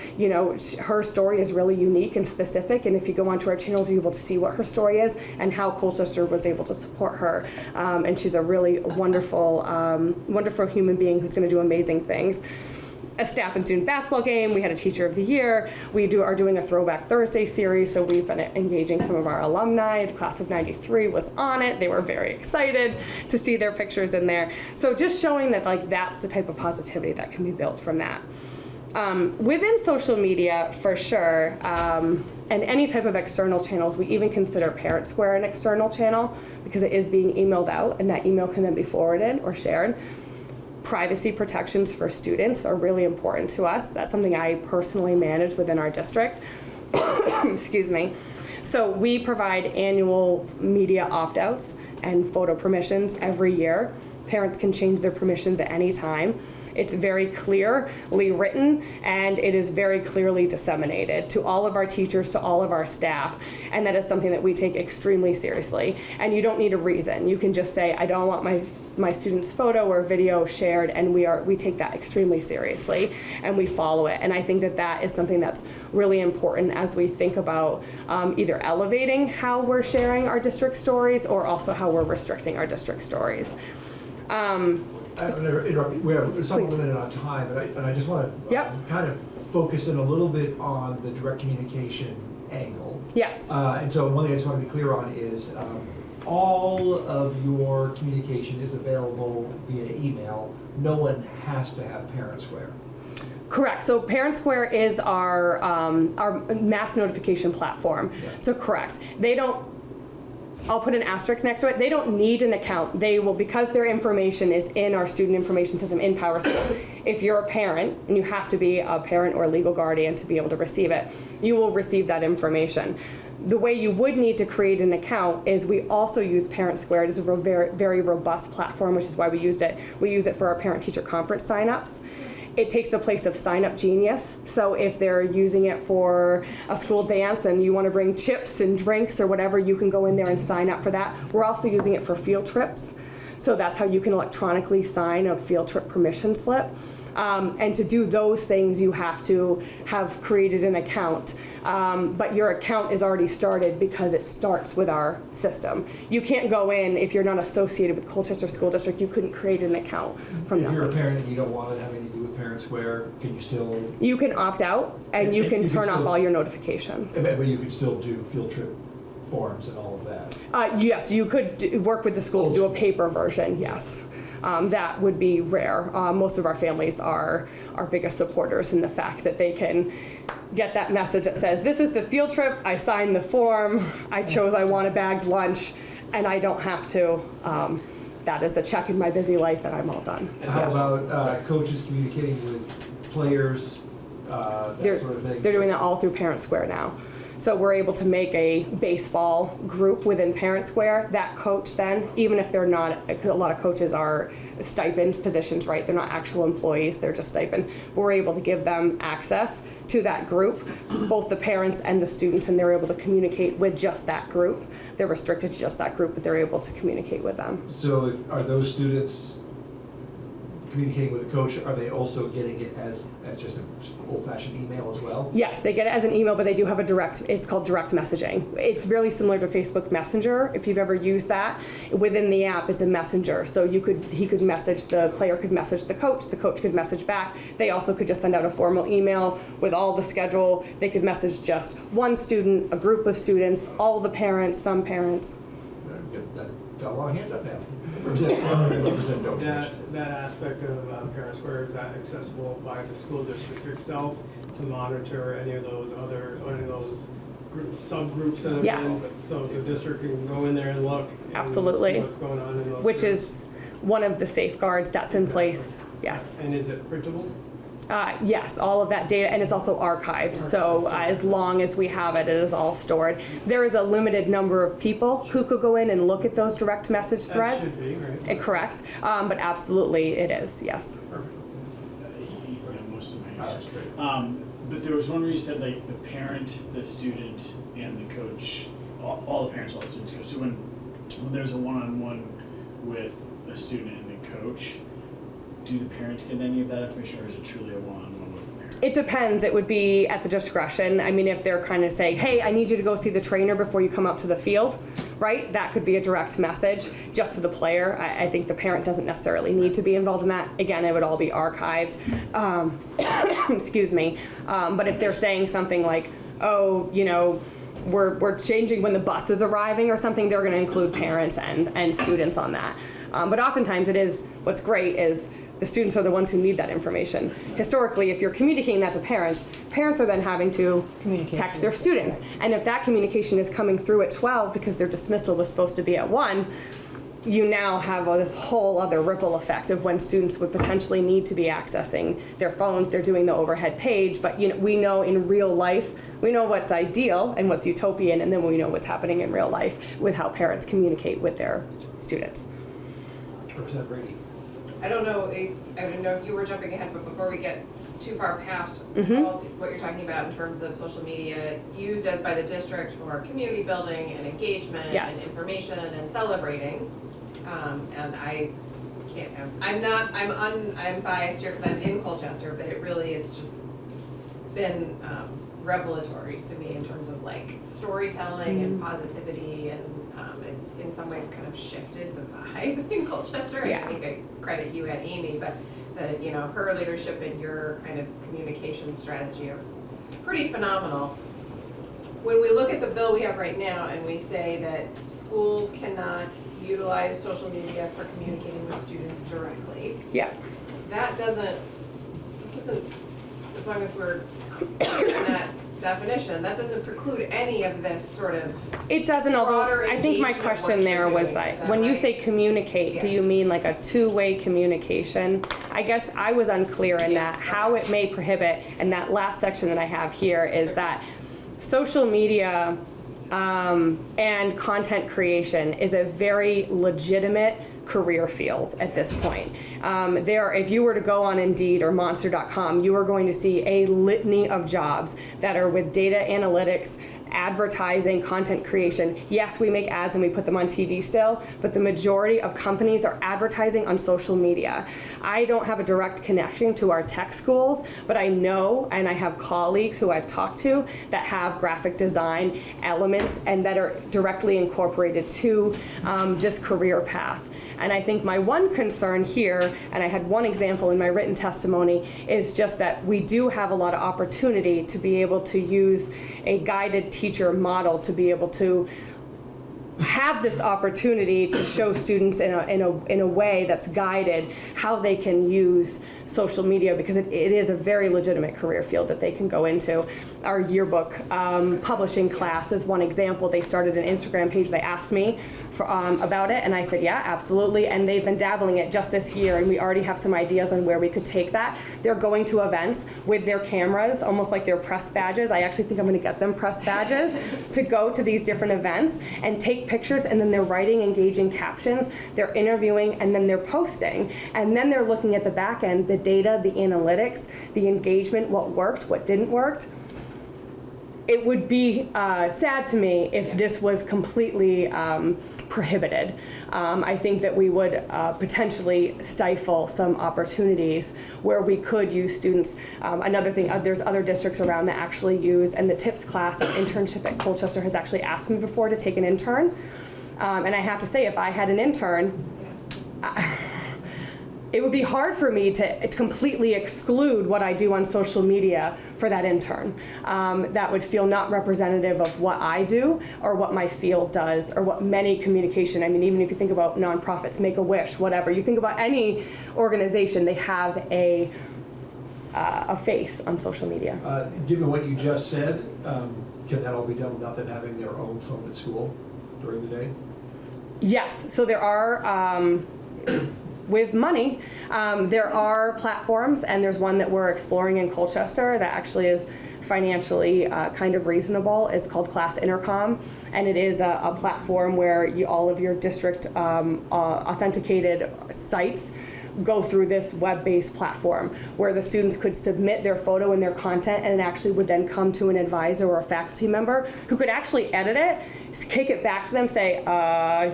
her story is really unique and specific, and if you go onto our channels, you're able to see what her story is and how Colchester was able to support her. And she's a really wonderful, wonderful human being who's going to do amazing things. A staff and student basketball game. We had a teacher of the year. We are doing a Throwback Thursday series, so we've been engaging some of our alumni. The class of '93 was on it. They were very excited to see their pictures in there. So just showing that that's the type of positivity that can be built from that. Within social media, for sure, and any type of external channels, we even consider Parent Square an external channel because it is being emailed out, and that email can then be forwarded or shared. Privacy protections for students are really important to us. That's something I personally manage within our district. Excuse me. So we provide annual media opt-outs and photo permissions every year. Parents can change their permissions at any time. It's very clearly written, and it is very clearly disseminated to all of our teachers, to all of our staff, and that is something that we take extremely seriously. And you don't need a reason. You can just say, I don't want my student's photo or video shared, and we take that extremely seriously, and we follow it. And I think that is something that's really important as we think about either elevating how we're sharing our district stories or also how we're restricting our district stories. I'm going to interrupt you. We're somewhat limited on time, but I just want to kind of focus in a little bit on the direct communication angle. Yes. And so one thing I just want to be clear on is all of your communication is available via email. No one has to have Parent Square. Correct. So Parent Square is our mass notification platform. Yeah. So correct. They don't. I'll put an asterisk next to it. They don't need an account. They will, because their information is in our student information system in PowerSchool. If you're a parent, and you have to be a parent or a legal guardian to be able to receive it, you will receive that information. The way you would need to create an account is we also use Parent Square. It is a very, very robust platform, which is why we used it. We use it for our parent-teacher conference signups. It takes the place of Sign Up Genius. So if they're using it for a school dance and you want to bring chips and drinks or whatever, you can go in there and sign up for that. We're also using it for field trips. So that's how you can electronically sign a field trip permission slip. And to do those things, you have to have created an account. But your account is already started because it starts with our system. You can't go in, if you're not associated with Colchester School District, you couldn't create an account from If you're a parent and you don't want to have anything to do with Parent Square, can you still? You can opt out, and you can turn off all your notifications. But you can still do field trip forms and all of that. Yes, you could work with the school to do a paper version, yes. That would be rare. Most of our families are our biggest supporters in the fact that they can get that message that says, this is the field trip, I signed the form, I chose I want a bagged lunch, and I don't have to. That is a check in my busy life, and I'm all done. And how about coaches communicating with players, that sort of thing? They're doing that all through Parent Square now. So we're able to make a baseball group within Parent Square. That coach then, even if they're not, because a lot of coaches are stipend positions, right? They're not actual employees, they're just stipend. We're able to give them access to that group, both the parents and the students, and they're able to communicate with just that group. They're restricted to just that group, but they're able to communicate with them. So are those students communicating with the coach, are they also getting it as just an old-fashioned email as well? Yes, they get it as an email, but they do have a direct, it's called direct messaging. It's really similar to Facebook Messenger, if you've ever used that. Within the app is a messenger, so he could message, the player could message the coach could message back. They also could just send out a formal email with all the schedule. They could message just one student, a group of students, all the parents, some parents. Got a lot of hands up now. Represent donors. That aspect of Parent Square, is that accessible by the school district itself to monitor any of those subgroups that have Yes. been? So the district can go in there and look and Absolutely. see what's going on in those Which groups. is one of the safeguards that's in place, yes. And is it printable? Yes, all of that data, and it's also archived, so as long as we have it, it is all stored. There is a limited number of people who could go in and look at those direct message threads. That should be, right? Correct, but absolutely it is, yes. Perfect. Most of my answers. Great. But there was one where you said like the parent, the student, and the coach, all the parents, all the students, coach. So when there's a one-on-one with a student and the coach, do the parents get any of that information, or is it truly a one-on-one with the parent? It depends. It would be at the discretion. I mean, if they're kind of saying, hey, I need you to go see the trainer before you come out to the field, right? That could be a direct message just to the player. I think the parent doesn't necessarily need to be involved in that. Again, it would all be archived. Excuse me. But if they're saying something like, oh, you know, we're changing when the bus is arriving or something, they're going to include parents and students on that. But oftentimes it is, what's great is the students are the ones who need that information. Historically, if you're communicating that to parents, parents are then having to text their students. And if that communication is coming through at 12 because their dismissal was supposed to be at 1, you now have this whole other ripple effect of when students would potentially need to be accessing their phones. They're doing the overhead page, but you know, we know in real life, we know what's ideal and what's utopian, and then we know what's happening in real life with how parents communicate with their students. Representative Brady. I don't know if you were jumping ahead, but before we get too far past all what you're talking about in terms of social media used as by the district for community building and engagement Yes. and information and celebrating, and I'm biased here because I'm in Colchester, but it really it's just been revelatory to me in terms of like storytelling and positivity, and it's in some ways kind of shifted the vibe in Colchester. Yeah. I think I credit you and Amy, but her leadership and your kind of communication strategy are pretty phenomenal. When we look at the bill we have right now and we say that schools cannot utilize social media for communicating with students directly, Yeah. that doesn't, as long as we're clear in that definition, that doesn't preclude any of this sort of It doesn't, although broader I think my engagement question work there you're was doing. like, Is that when you right? say communicate, do Yeah. you mean like a two-way communication? I guess I was unclear in that, how it may prohibit, and that last section that I have here is that social media and content creation is a very legitimate career field at this point. If you were to go on Indeed or Monster.com, you are going to see a litany of jobs that are with data analytics, advertising, content creation. Yes, we make ads and we put them on TV still, but the majority of companies are advertising on social media. I don't have a direct connection to our tech schools, but I know, and I have colleagues who I've talked to that have graphic design elements and that are directly incorporated to this career path. And I think my one concern here, and I had one example in my written testimony, is just that we do have a lot of opportunity to be able to use a guided teacher model to be able to have this opportunity to show students in a way that's guided how they can use social media, because it is a very legitimate career field that they can go into. Our yearbook publishing class is one example. They started an Instagram page. They asked me about it, and I said, yeah, absolutely. And they've been dabbling it just this year, and we already have some ideas on where we could take that. They're going to events with their cameras, almost like their press badges. I actually think I'm going to get them press badges to go to these different events and take pictures, and then they're writing engaging captions, they're interviewing, and then they're posting. And then they're looking at the back end, the data, the analytics, the engagement, what worked, what didn't work. It would be sad to me if this was completely prohibited. I think that we would potentially stifle some opportunities where we could use students. Another thing, there's other districts around that actually use, and the TIPS class of internship at Colchester has actually asked me before to take an intern. And I have to say, if I had an intern, it would be hard for me to completely exclude what I do on social media for that intern. That would feel not representative of what I do or what my field does or what many communication, I mean, even if you think about nonprofits, Make-A-Wish, whatever, you think about any organization, they have a face on social media. Given what you just said, can that all be done without them having their own phone at school during the day? Yes, so there are, with money, there are platforms, and there's one that we're exploring in Colchester that actually is financially kind of reasonable. It's called Class Intercom, and it is a platform where all of your district authenticated sites go through this web-based platform where the students could submit their photo and their content, and it actually would then come to an advisor or a faculty member who could actually edit it, kick it back to them, say,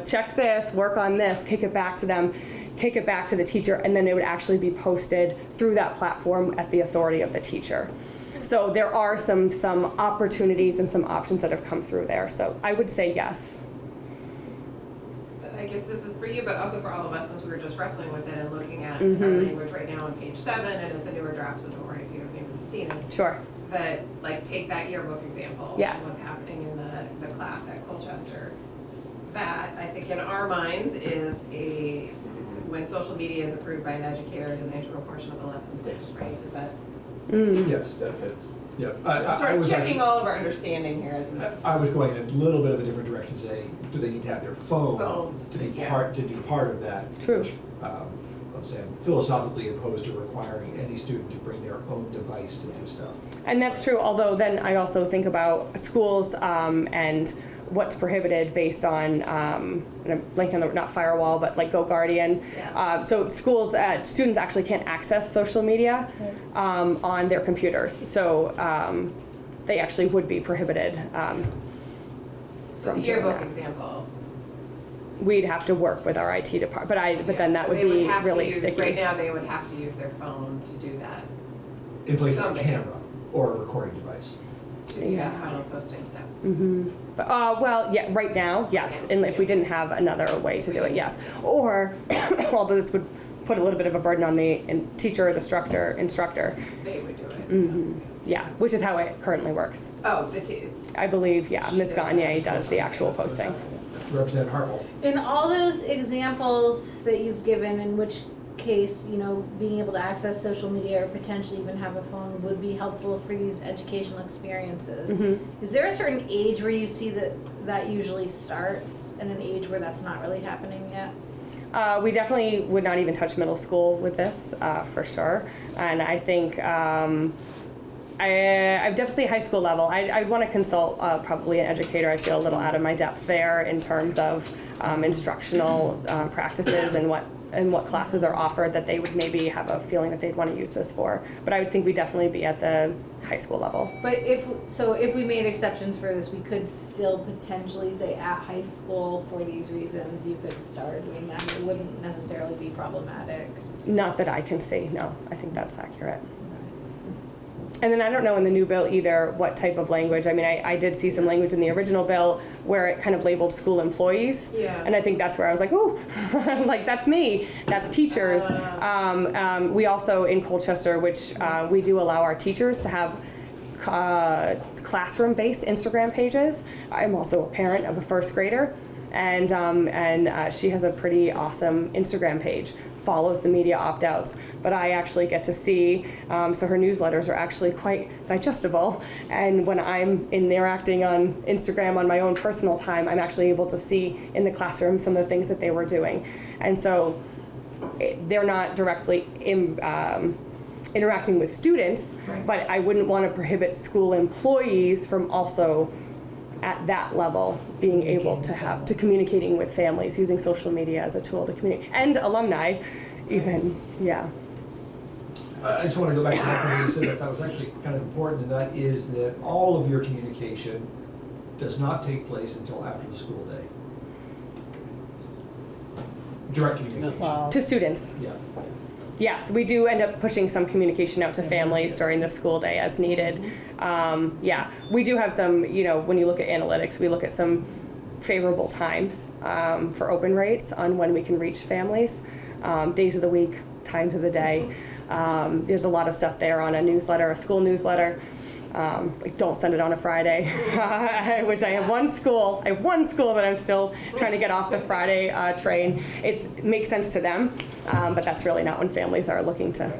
check this, work on this, kick it back to them, kick it back to the teacher, and then it would actually be posted through that platform at the authority of the teacher. So there are some opportunities and some options that have come through there. So I would say yes. I guess this is for you, but also for all of us, since we were just wrestling with it and looking at our language right now on page 7, and it's a newer draft, so don't worry if you haven't seen it. Sure. But like, take that yearbook example. Yes. What's happening in the class at Colchester. That, I think in our minds, is when social media is approved by an educator, is an integral portion of the lesson plan, right? Is that? Yes. Benefits. Yeah. I'm sort of checking all of our understanding here as we. I was going in a little bit of a different direction, saying, do they need to have their Phones to be yeah. part to do part of that? True. Which, I'm saying philosophically opposed to requiring any student to bring their own device to do stuff. And that's true, although then I also think about schools and what's prohibited based on, and I'm blanking on the, not firewall, but like Go Guardian. Yeah. So schools, students actually can't access social media on their computers. So they actually would be prohibited So from the doing yearbook that. example. We'd have to work with our IT department, but then that would They be have to really use- sticky. Right now, they would have to use their phone to do that. In place of a Something. camera or a recording device. To do Yeah. that final posting step. But, well, yeah, right now, yes, and if we didn't have another way to do it, yes. Or, although this would put a little bit of a burden on the teacher or the instructor, They would do it. yeah, which is how it currently works. Oh, it's. I believe, yeah, Ms. She does Gagne that. does the actual posting. Representative Hartwell. In all those examples that you've given, in which case, being able to access social media or potentially even have a phone would be helpful for these educational experiences. Is there a certain age where you see that usually starts, and an age where that's not really happening yet? We definitely would not even touch middle school with this, for sure. And I think I'd definitely high school level. I'd want to consult probably an educator. I feel a little out of my depth there in terms of instructional practices and what classes are offered that they would maybe have a feeling that they'd want to use this for. But I would think we'd definitely be at the high school level. But if we made exceptions for this, we could still potentially say at high school, for these reasons, you could start doing that. It wouldn't necessarily be problematic. Not that I can see, no. I think that's accurate. And then I don't know in the new bill either what type of language. I mean, I did see some language in the original bill where it kind of labeled school employees. Yeah. And I think that's where I was like, ooh, like that's me, that's teachers. We also in Colchester, which we do allow our teachers to have classroom-based Instagram pages. I'm also a parent of a first grader. and she has a pretty awesome Instagram page, follows the media opt-outs, but I actually get to see, so her newsletters are actually quite digestible, and when I'm interacting on Instagram on my own personal time, I'm actually able to see in the classroom some of the things that they were doing. And so they're not directly interacting with students, but I wouldn't want to prohibit school employees from also at that level being able to communicating with families, using social media as a tool to communicate, and alumni even, yeah. I just want to go back to that point where you said that was actually kind of important, and that is that all of your communication does not take place until after the school day. Direct communication. Wow. To students. Yeah. Yes, we do end up pushing some communication out to families during the school day as needed. Yeah, we do have some, when you look at analytics, we look at some favorable times for open rates on when we can reach families, days of the week, times of the day. There's a lot of stuff there on a newsletter, a school newsletter. Like don't send it on a Friday, which I have one school that I'm still trying to get off the Friday train. It makes sense to them, but that's really not when families are looking to.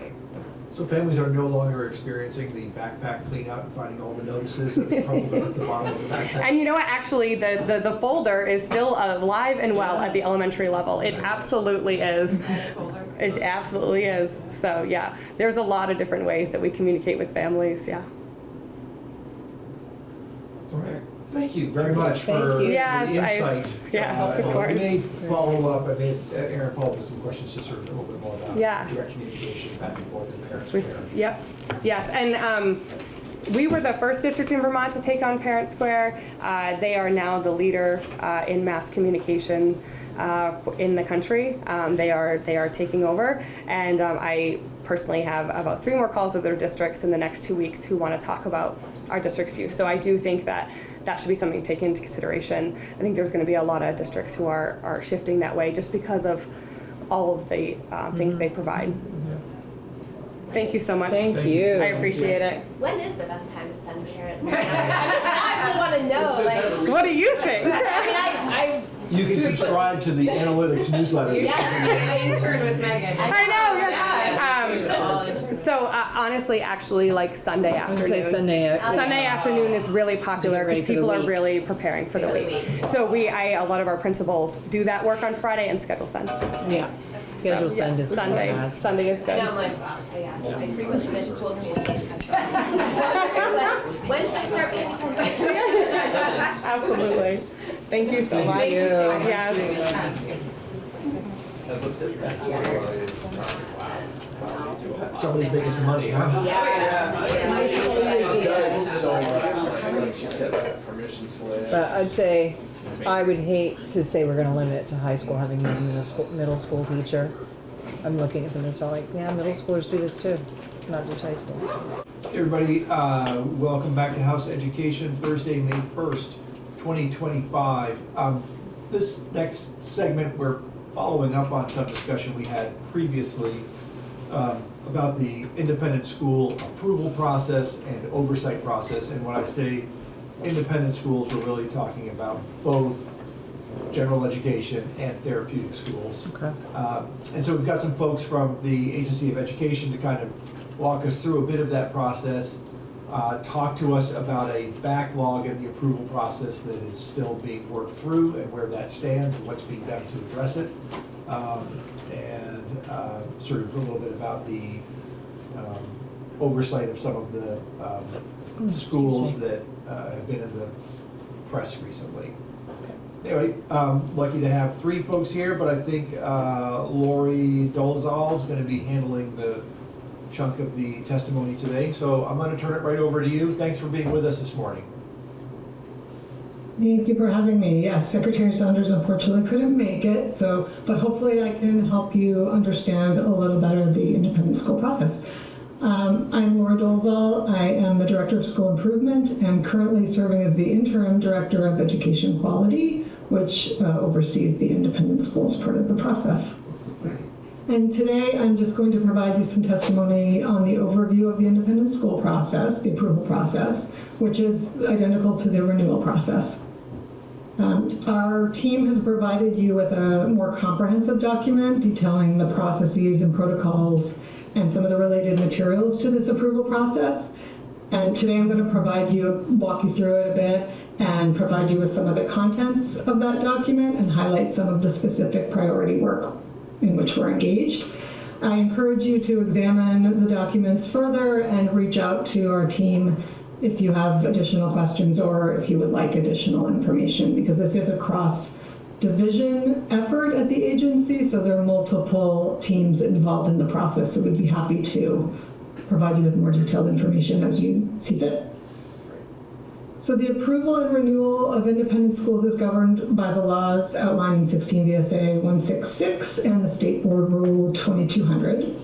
So families are no longer experiencing the backpack clean out and finding all the notices that are crumpled up at the bottom of the backpack. And you know what, actually the folder is still alive and well at the elementary level. It absolutely is. It absolutely is. So yeah, there's a lot of different ways that we communicate with families, yeah. All right. Thank you very much for the Yes, insight. yes, of course. We may follow up. I made Aaron follow up with some questions just sort of a little bit more about direct communication back and forth with Parents Square. Yep. Yes, and we were the first district in Vermont to take on Parent Square. They are now the leader in mass communication in the country. They are taking over, and I personally have about 3 more calls with their districts in the next 2 weeks who want to talk about our district's use. So I do think that should be something to take into consideration. I think there's going to be a lot of districts who are shifting that way just because of all of the things they provide. Thank you so much. Thank you. I appreciate it. When is the best time to send parents? I really want to know. Like, what do you think? I You can subscribe to the analytics newsletter. I interned with Megan. I know. So honestly, actually, like Sunday I was afternoon. gonna say Sunday. Afternoon is really popular because people are really preparing for the week. So a lot of our principals do that work on Friday and schedule send. Yeah. Schedule send is Sunday. fantastic. Sunday is good. And I'm like, wow, I frequently miss school communication. When should I start paying attention? Absolutely. Thank you so much. Thank you. Yes. I looked at that sort of related to Tom. Wow. Somebody's making some money, huh? It does so much, like she said, like permission slips. But I'd say, I would hate to say we're gonna limit it to high school, having a middle school teacher. I'm looking at some of this, like, yeah, middle schoolers do this too, not just high school. Everybody, welcome back to House Education, Thursday, May 1st, 2025. This next segment, we're following up on some discussion we had previously about the independent school approval process and oversight process. And when I say independent schools, we're really talking about both general education and therapeutic schools. Okay. And so we've got some folks from the Agency of Education to kind of walk us through a bit of that process, talk to us about a backlog in the approval process that is still being worked through and where that stands and what's being done to address it, and sort of a little bit about the oversight of some of the schools that have been in the press recently. Anyway, lucky to have 3 folks here, but I think Lori Dolezal is going to be handling the chunk of the testimony today. So I'm going to turn it right over to you. Thanks for being with us this morning. Thank you for having me. Yes, Secretary Saunders unfortunately couldn't make it, but hopefully I can help you understand a little better the independent school process. I'm Laura Dolezal. I am the Director of School Improvement and currently serving as the Interim Director of Education Quality, which oversees the independent schools part of the process. And today I'm just going to provide you some testimony on the overview of the independent school process, the approval process, which is identical to the renewal process. Our team has provided you with a more comprehensive document detailing the processes and protocols and some of the related materials to this approval process. And today I'm going to walk you through it a bit and provide you with some of the contents of that document and highlight some of the specific priority work in which we're engaged. I encourage you to examine the documents further and reach out to our team if you have additional questions or if you would like additional information, because this is a cross-division effort at the agency, so there are multiple teams involved in the process, so we'd be happy to provide you with more detailed information as you see fit. So the approval and renewal of independent schools is governed by the laws outlined in 16 VSA 166 and the State Board Rule 2200.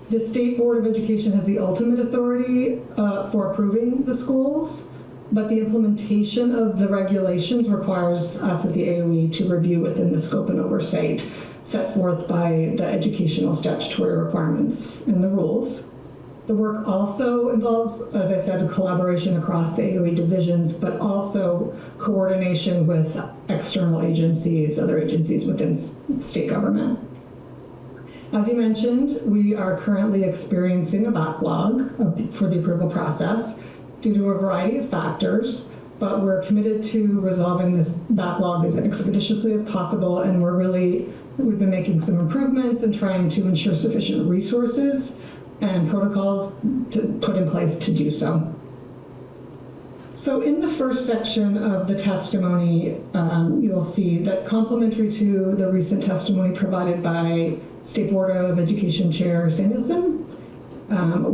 The State Board of Education has the ultimate authority for approving the schools, but the implementation of the regulations requires us at the AOE to review within the scope and oversight set forth by the educational statutory requirements and the rules. The work also involves, as I said, collaboration across the AOE divisions, but also coordination with external agencies, other agencies within state government. As you mentioned, we are currently experiencing a backlog for the approval process due to a variety of factors, but we're committed to resolving this backlog as expeditiously as possible, and we've been making some improvements and trying to ensure sufficient resources and protocols to put in place to do so. So in the first section of the testimony, you'll see that complementary to the recent testimony provided by State Board of Education Chair Samuelson,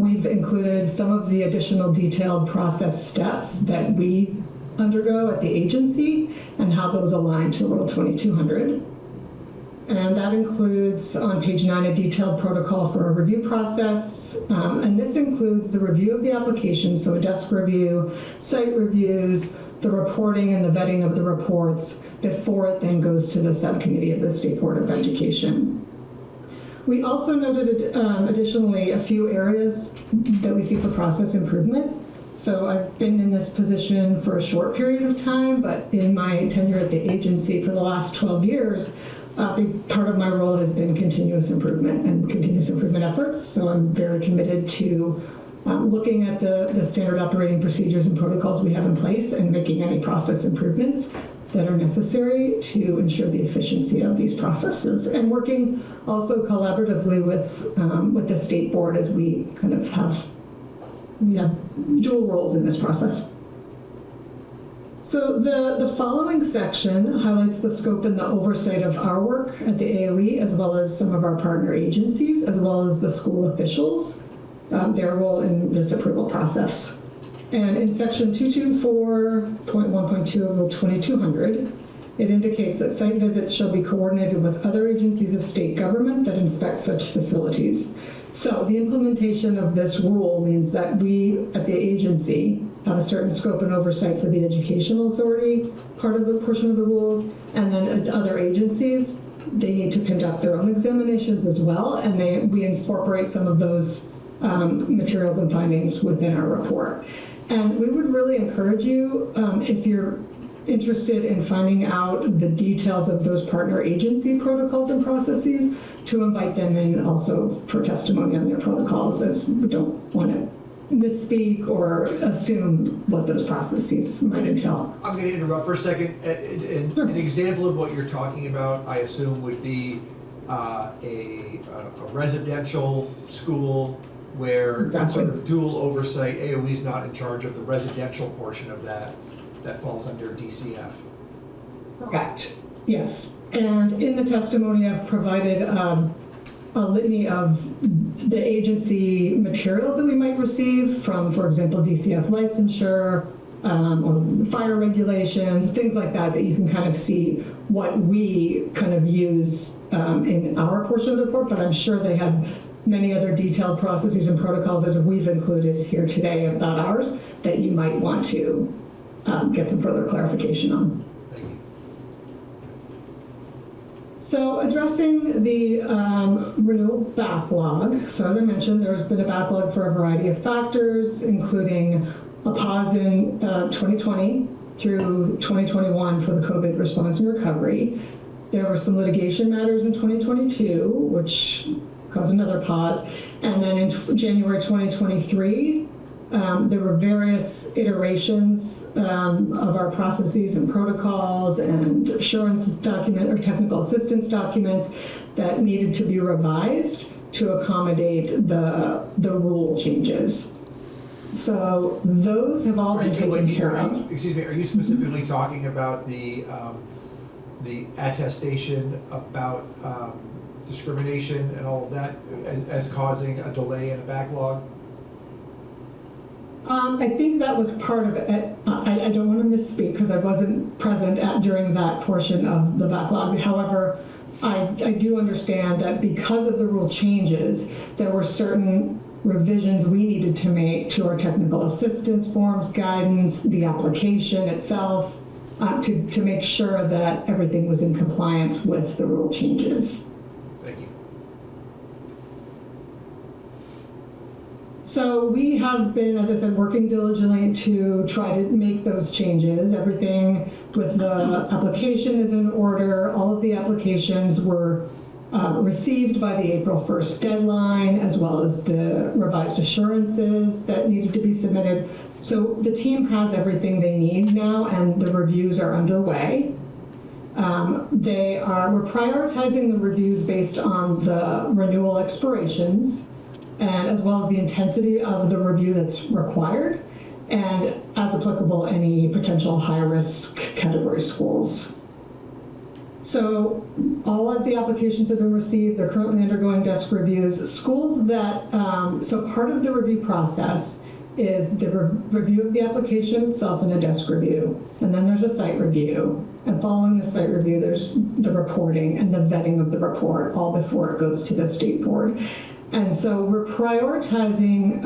we've included some of the additional detailed process steps that we undergo at the agency and how those align to Rule 2200. And that includes, on page 9, a detailed protocol for a review process. And this includes the review of the application, so a desk review, site reviews, the reporting and the vetting of the reports before it then goes to the subcommittee of the State Board of Education. We also noted additionally a few areas that we see for process improvement. So I've been in this position for a short period of time, but in my tenure at the agency for the last 12 years, a big part of my role has been continuous improvement and continuous improvement efforts. So I'm very committed to looking at the standard operating procedures and protocols we have in place and making any process improvements that are necessary to ensure the efficiency of these processes, and working also collaboratively with the state board as we kind of have dual roles in this process. So the following section highlights the scope and the oversight of our work at the AOE, as well as some of our partner agencies, as well as the school officials, their role in this approval process. And in section 224.1.2 of Rule 2200, it indicates that site visits shall be coordinated with other agencies of state government that inspect such facilities. So the implementation of this rule means that we at the agency have a certain scope and oversight for the educational authority part of the portion of the rules, and then other agencies, they need to conduct their own examinations as well, and we incorporate some of those materials and findings within our report. And we would really encourage you, if you're interested in finding out the details of those partner agency protocols and processes, to invite them in also for testimony on their protocols, as we don't want to misspeak or assume what those processes might entail. I'm going to interrupt for a second. An example of what you're talking about, I assume, would be a residential school where Exactly. sort of dual oversight. AOE is not in charge of the residential portion of that. That falls under DCF. Correct. Yes. And in the testimony, I've provided a litany of the agency materials that we might receive from, for example, DCF licensure, or fire regulations, things like that, that you can kind of see what we kind of use in our portion of the report, but I'm sure they have many other detailed processes and protocols as we've included here today about ours that you might want to get some further clarification on. Thank you. So addressing the renewal backlog. So as I mentioned, there's been a backlog for a variety of factors, including a pause in 2020 through 2021 for the COVID response and recovery. There were some litigation matters in 2022, which caused another pause. And then in January 2023, there were various iterations of our processes and protocols and assurance document or technical assistance documents that needed to be revised to accommodate the rule changes. So those have all been taken care of. Excuse me, are you specifically talking about the attestation about discrimination and all of that as causing a delay and a backlog? I think that was part of it. I don't want to misspeak because I wasn't present during that portion of the backlog. However, I do understand that because of the rule changes, there were certain revisions we needed to make to our technical assistance forms, guidance, the application itself, to make sure that everything was in compliance with the rule changes. Thank you. So we have been, as I said, working diligently to try to make those changes. Everything with the application is in order. All of the applications were received by the April 1st deadline, as well as the revised assurances that needed to be submitted. So the team has everything they need now, and the reviews are underway. We're prioritizing the reviews based on the renewal expirations, and as well as the intensity of the review that's required, and as applicable, any potential high-risk category schools. So all of the applications have been received. They're currently undergoing desk reviews. Schools that, so part of the review process is the review of the application itself in a desk review, and then there's a site review. And following the site review, there's the reporting and the vetting of the report, all before it goes to the state board. And so we're prioritizing,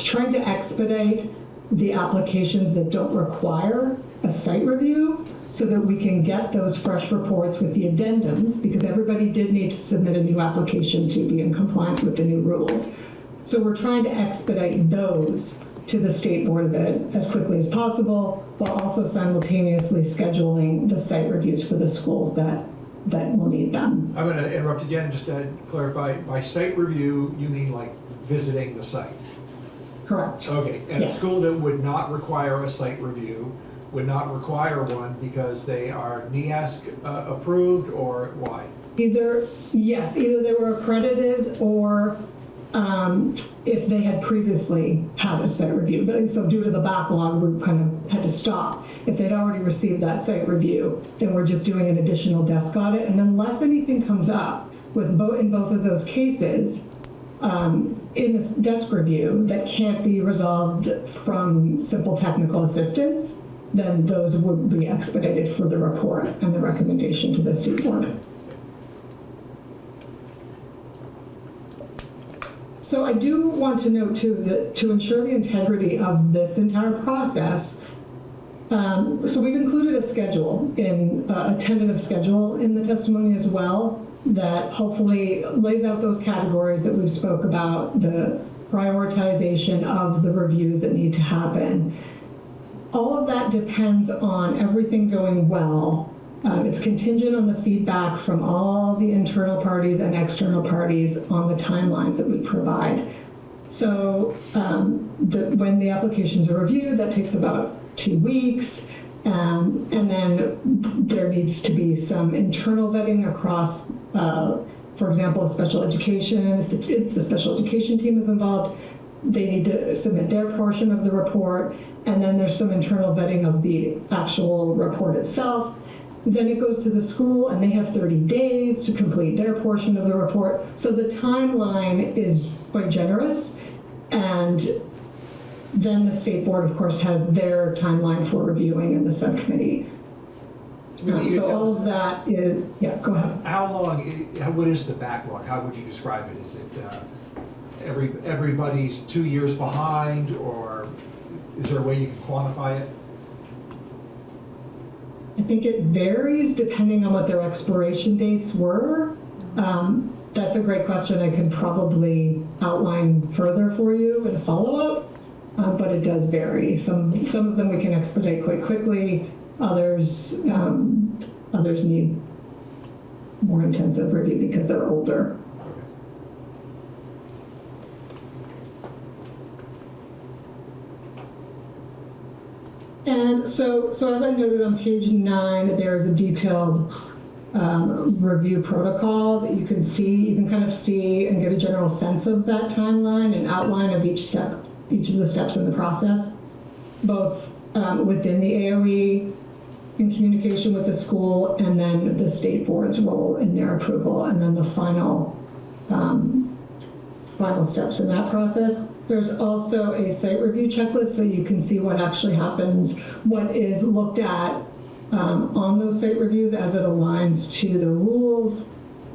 trying to expedite the applications that don't require a site review so that we can get those fresh reports with the addendums, because everybody did need to submit a new application to be in compliance with the new rules. So we're trying to expedite those to the State Board of Ed as quickly as possible, while also simultaneously scheduling the site reviews for the schools that will need them. I'm going to interrupt again just to clarify. By site review, you mean like visiting the site? Correct. Okay, and Yes. a school that would not require a site review would not require one because they are NEASC approved, or why? Either they were accredited, or if they had previously had a site review. But so due to the backlog, we kind of had to stop. If they'd already received that site review, then we're just doing an additional desk audit. And unless anything comes up in both of those cases, in this desk review that can't be resolved from simple technical assistance, then those would be expedited for the report and the recommendation to the state board. So I do want to note too that to ensure the integrity of this entire process, so we've included a schedule, a tentative schedule in the testimony as well, that hopefully lays out those categories that we've spoke about, the prioritization of the reviews that need to happen. All of that depends on everything going well. It's contingent on the feedback from all the internal parties and external parties on the timelines that we provide. So when the applications are reviewed, that takes about 2 weeks. And then there needs to be some internal vetting across, for example, a special education. If the special education team is involved, they need to submit their portion of the report. And then there's some internal vetting of the actual report itself. Then it goes to the school, and they have 30 days to complete their portion of the report. So the timeline is quite generous. And then the state board, of course, has their timeline for reviewing in the subcommittee. So all of that is, yeah, go ahead. How long, what is the backlog? How would you describe it? Is it everybody's 2 years behind, or is there a way you can quantify it? I think it varies depending on what their expiration dates were. That's a great question. I could probably outline further for you in a follow-up. but it does vary. Some of them we can expedite quite quickly. Others need more intensive review because they're older. And so as I noted on page 9, there's a detailed review protocol that you can see. You can kind of see and get a general sense of that timeline and outline of each of the steps in the process, both within the AOE, in communication with the school, and then the state board's role in their approval, and then the final steps in that process. There's also a site review checklist, so you can see what actually happens, what is looked at on those site reviews as it aligns to the rules.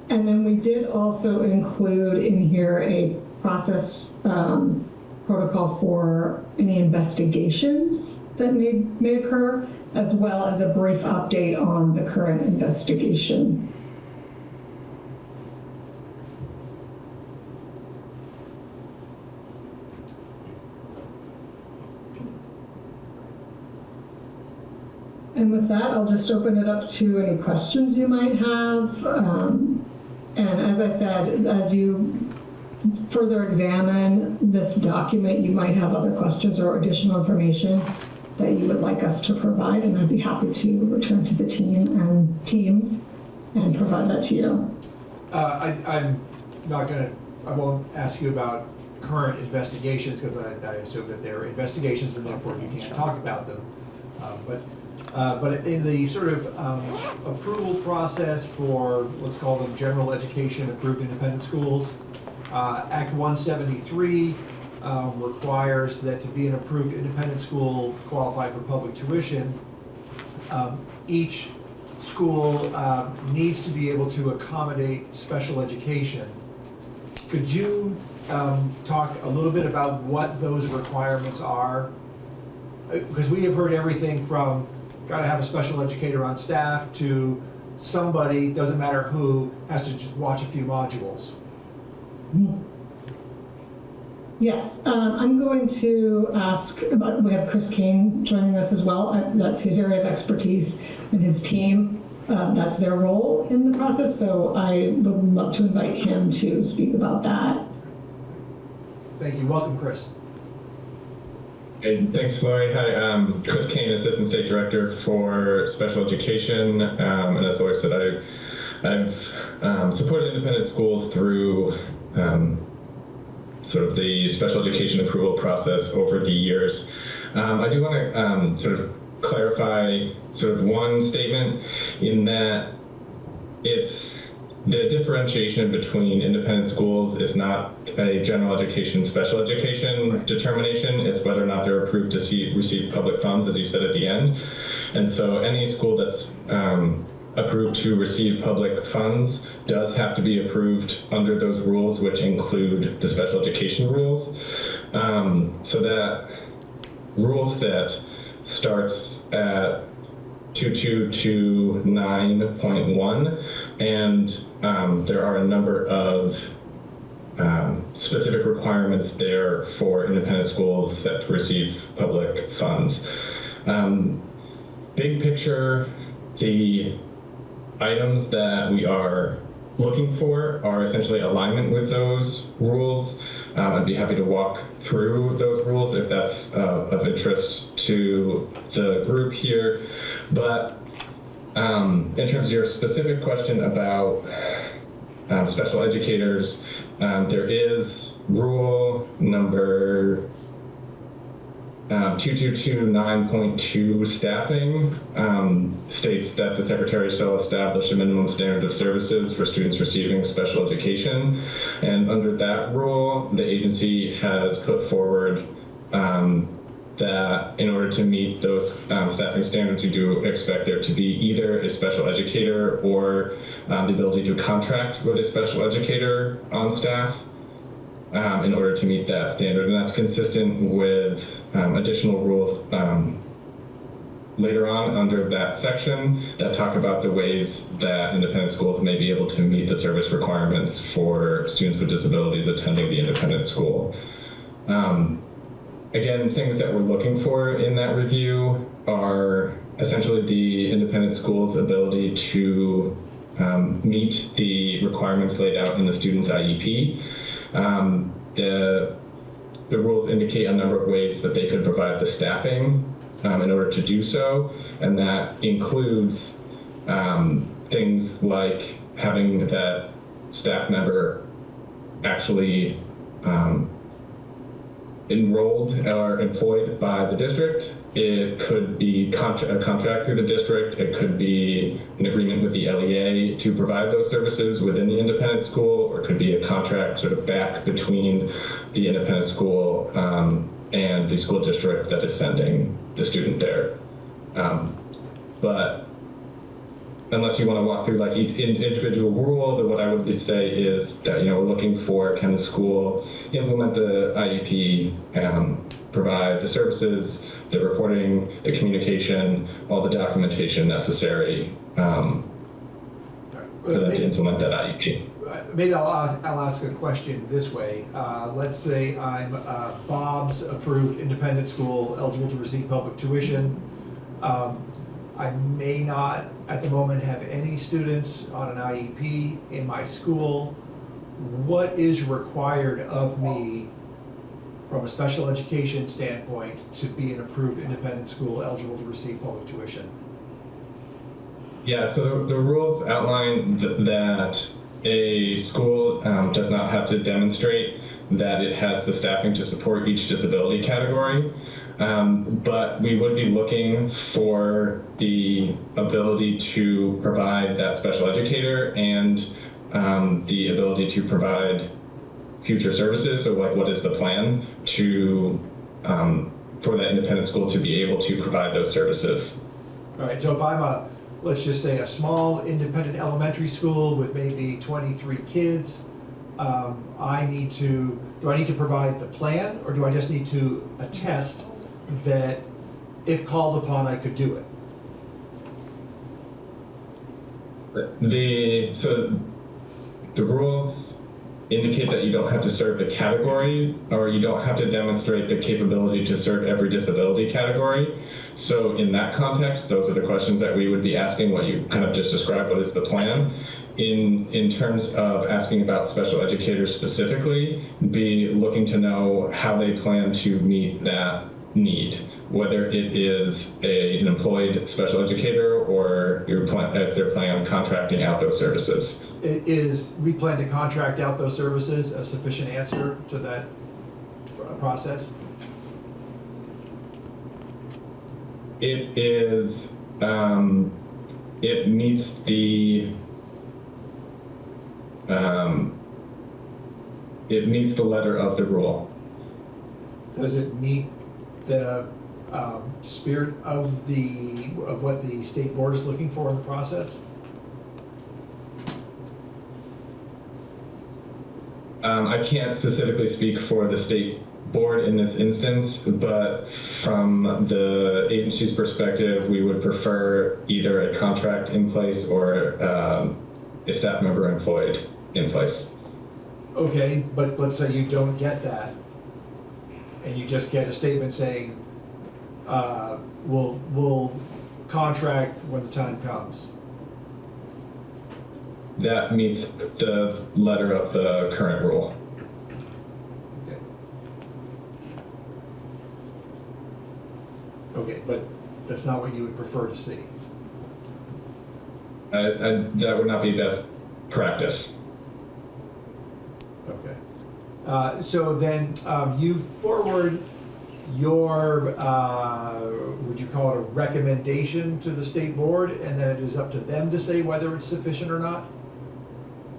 And then we did also include in here a process protocol for any investigations that may occur, as well as a brief update on the current investigation. And with that, I'll just open it up to any questions you might have. And as I said, as you further examine this document, you might have other questions or additional information that you would like us to provide, and I'd be happy to return to the teams and provide that to you. I won't ask you about current investigations, because I assume that they're investigations and therefore you can't talk about them. But in the sort of approval process for, let's call them general education approved independent schools, Act 173 requires that to be an approved independent school qualified for public tuition, each school needs to be able to accommodate special education. Could you talk a little bit about what those requirements are? Because we have heard everything from got to have a special educator on staff to somebody, doesn't matter who, has to just watch a few modules. Yes, I'm going to ask about, we have Chris Kane joining us as well. That's his area of expertise, and his team, that's their role in the process, so I would love to invite him to speak about that. Thank you. Welcome, Chris. Hey, thanks, Lori. Hi, Chris Kane, Assistant State Director for Special Education, and as Lori said, I've supported independent schools through sort of the special education approval process over the years. I do want to sort of clarify sort of one statement in that it's the differentiation between independent schools is not a general education, special education determination. It's whether or not they're approved to receive public funds, as you said at the end. And so any school that's approved to receive public funds does have to be approved under those rules, which include the special education rules. So that rule set starts at 2229.1, and there are a number of specific requirements there for independent schools that receive public funds. Big picture, the items that we are looking for are essentially alignment with those rules. I'd be happy to walk through those rules if that's of interest to the group here. But in terms of your specific question about special educators, there is rule number 2229.2 staffing states that the secretary shall establish a minimum standard of services for students receiving special education. And under that rule, the agency has put forward that in order to meet those staffing standards, you do expect there to be either a special educator or the ability to contract with a special educator on staff in order to meet that standard. And that's consistent with additional rules later on under that section that talk about the ways that independent schools may be able to meet the service requirements for students with disabilities attending the independent school. again, things that we're looking for in that review are essentially the independent school's ability to meet the requirements laid out in the student's IEP. The rules indicate a number of ways that they could provide the staffing in order to do so, and that includes things like having that staff member actually enrolled or employed by the district. It could be a contract through the district. It could be an agreement with the LEA to provide those services within the independent school, or it could be a contract sort of back between the independent school and the school district that is sending the student there. But unless you want to walk through like each individual rule, then what I would say is that, we're looking for, can the school implement the IEP, provide the services, the reporting, the communication, all the documentation necessary for them to implement that IEP. Maybe I'll ask a question this way. Let's say I'm Bob's approved independent school, eligible to receive public tuition. I may not, at the moment, have any students on an IEP in my school. What is required of me from a special education standpoint to be an approved independent school eligible to receive public tuition? Yeah, so the rules outline that a school does not have to demonstrate that it has the staffing to support each disability category. But we would be looking for the ability to provide that special educator and the ability to provide future services. So like, what is the plan to for that independent school to be able to provide those services? All right, so if I'm let's just say a small independent elementary school with maybe 23 kids, do I need to provide the plan, or do I just need to attest that if called upon, I could do it? So the rules indicate that you don't have to serve the category, or you don't have to demonstrate the capability to serve every disability category. So in that context, those are the questions that we would be asking, what you kind of just described, what is the plan? In terms of asking about special educators specifically, be looking to know how they plan to meet that need, whether it is an employed special educator or if they're planning on contracting out those services. Is we plan to contract out those services a sufficient answer to that process? It is, it meets the letter of the rule. Does it meet the spirit of what the state board is looking for in the process? I can't specifically speak for the state board in this instance, but from the agency's perspective, we would prefer either a contract in place or a staff member employed in place. Okay, but let's say you don't get that, and you just get a statement saying, we'll contract when the time comes. That meets the letter of the current rule. Okay, but that's not what you would prefer to see. That would not be best practice. Okay. So then you forward your, would you call it a recommendation to the state board, and then it is up to them to say whether it's sufficient or not?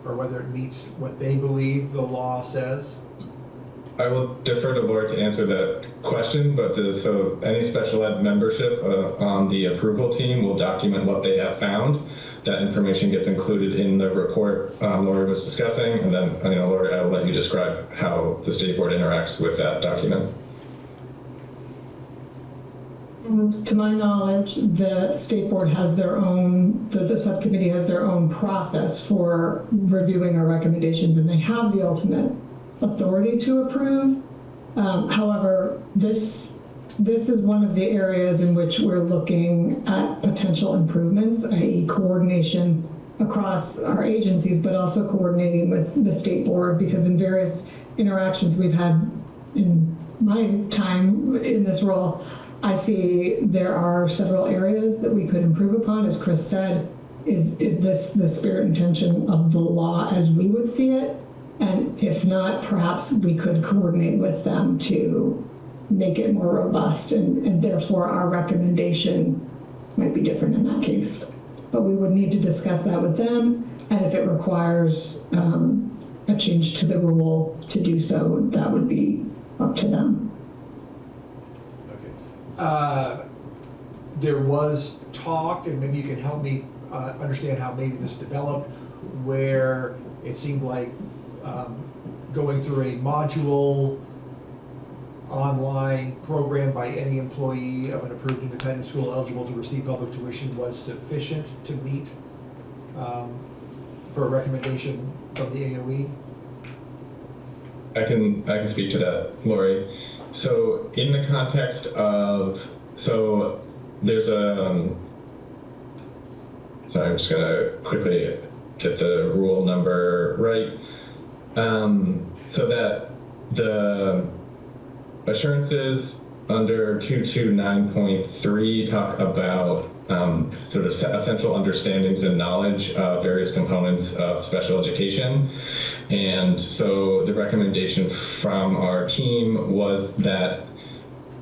Or whether it meets what they believe the law says? I will defer to Laura to answer that question, but so any special ed membership on the approval team will document what they have found. That information gets included in the report Laura was discussing, and then Laura, I will let you describe how the state board interacts with that document. To my knowledge, the state board has their own, the subcommittee has their own process for reviewing our recommendations, and they have the ultimate authority to approve, However, this is one of the areas in which we're looking at potential improvements, i.e. coordination across our agencies, but also coordinating with the state board, because in various interactions we've had in my time in this role, I see there are several areas that we could improve upon. As Chris said, is this the spirit and intention of the law as we would see it? And if not, perhaps we could coordinate with them to make it more robust, and therefore our recommendation might be different in that case. But we would need to discuss that with them, and if it requires a change to the rule to do so, that would be up to them. Okay. There was talk, and maybe you can help me understand how maybe this developed, where it seemed like going through a module online program by any employee of an approved independent school eligible to receive public tuition was sufficient to meet for a recommendation from the AOE? I can speak to that, Lori. So in the context of, so there's a, sorry, I'm just gonna quickly get the rule number right. So that the assurances under 229.3 talk about sort of essential understandings and knowledge of various components of special education. And so the recommendation from our team was that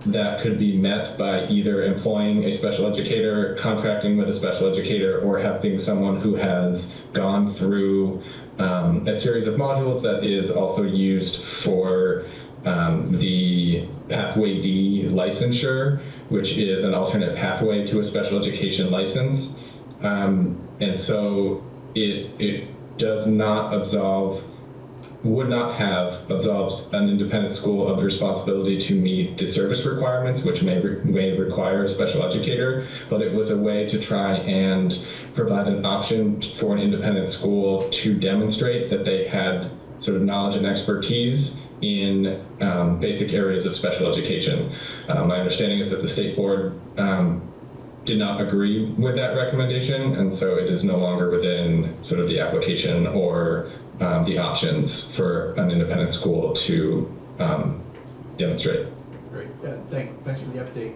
that could be met by either employing a special educator, contracting with a special educator, or having someone who has gone through a series of modules that is also used for the Pathway D licensure, which is an alternate pathway to a special education license. And so it does not absolve, would not have absolved an independent school of the responsibility to meet the service requirements, which may require a special educator, but it was a way to try and provide an option for an independent school to demonstrate that they had sort of knowledge and expertise in basic areas of special education. My understanding is that the state board did not agree with that recommendation, and so it is no longer within sort of the application or the options for an independent school to demonstrate. Great, thanks for the update.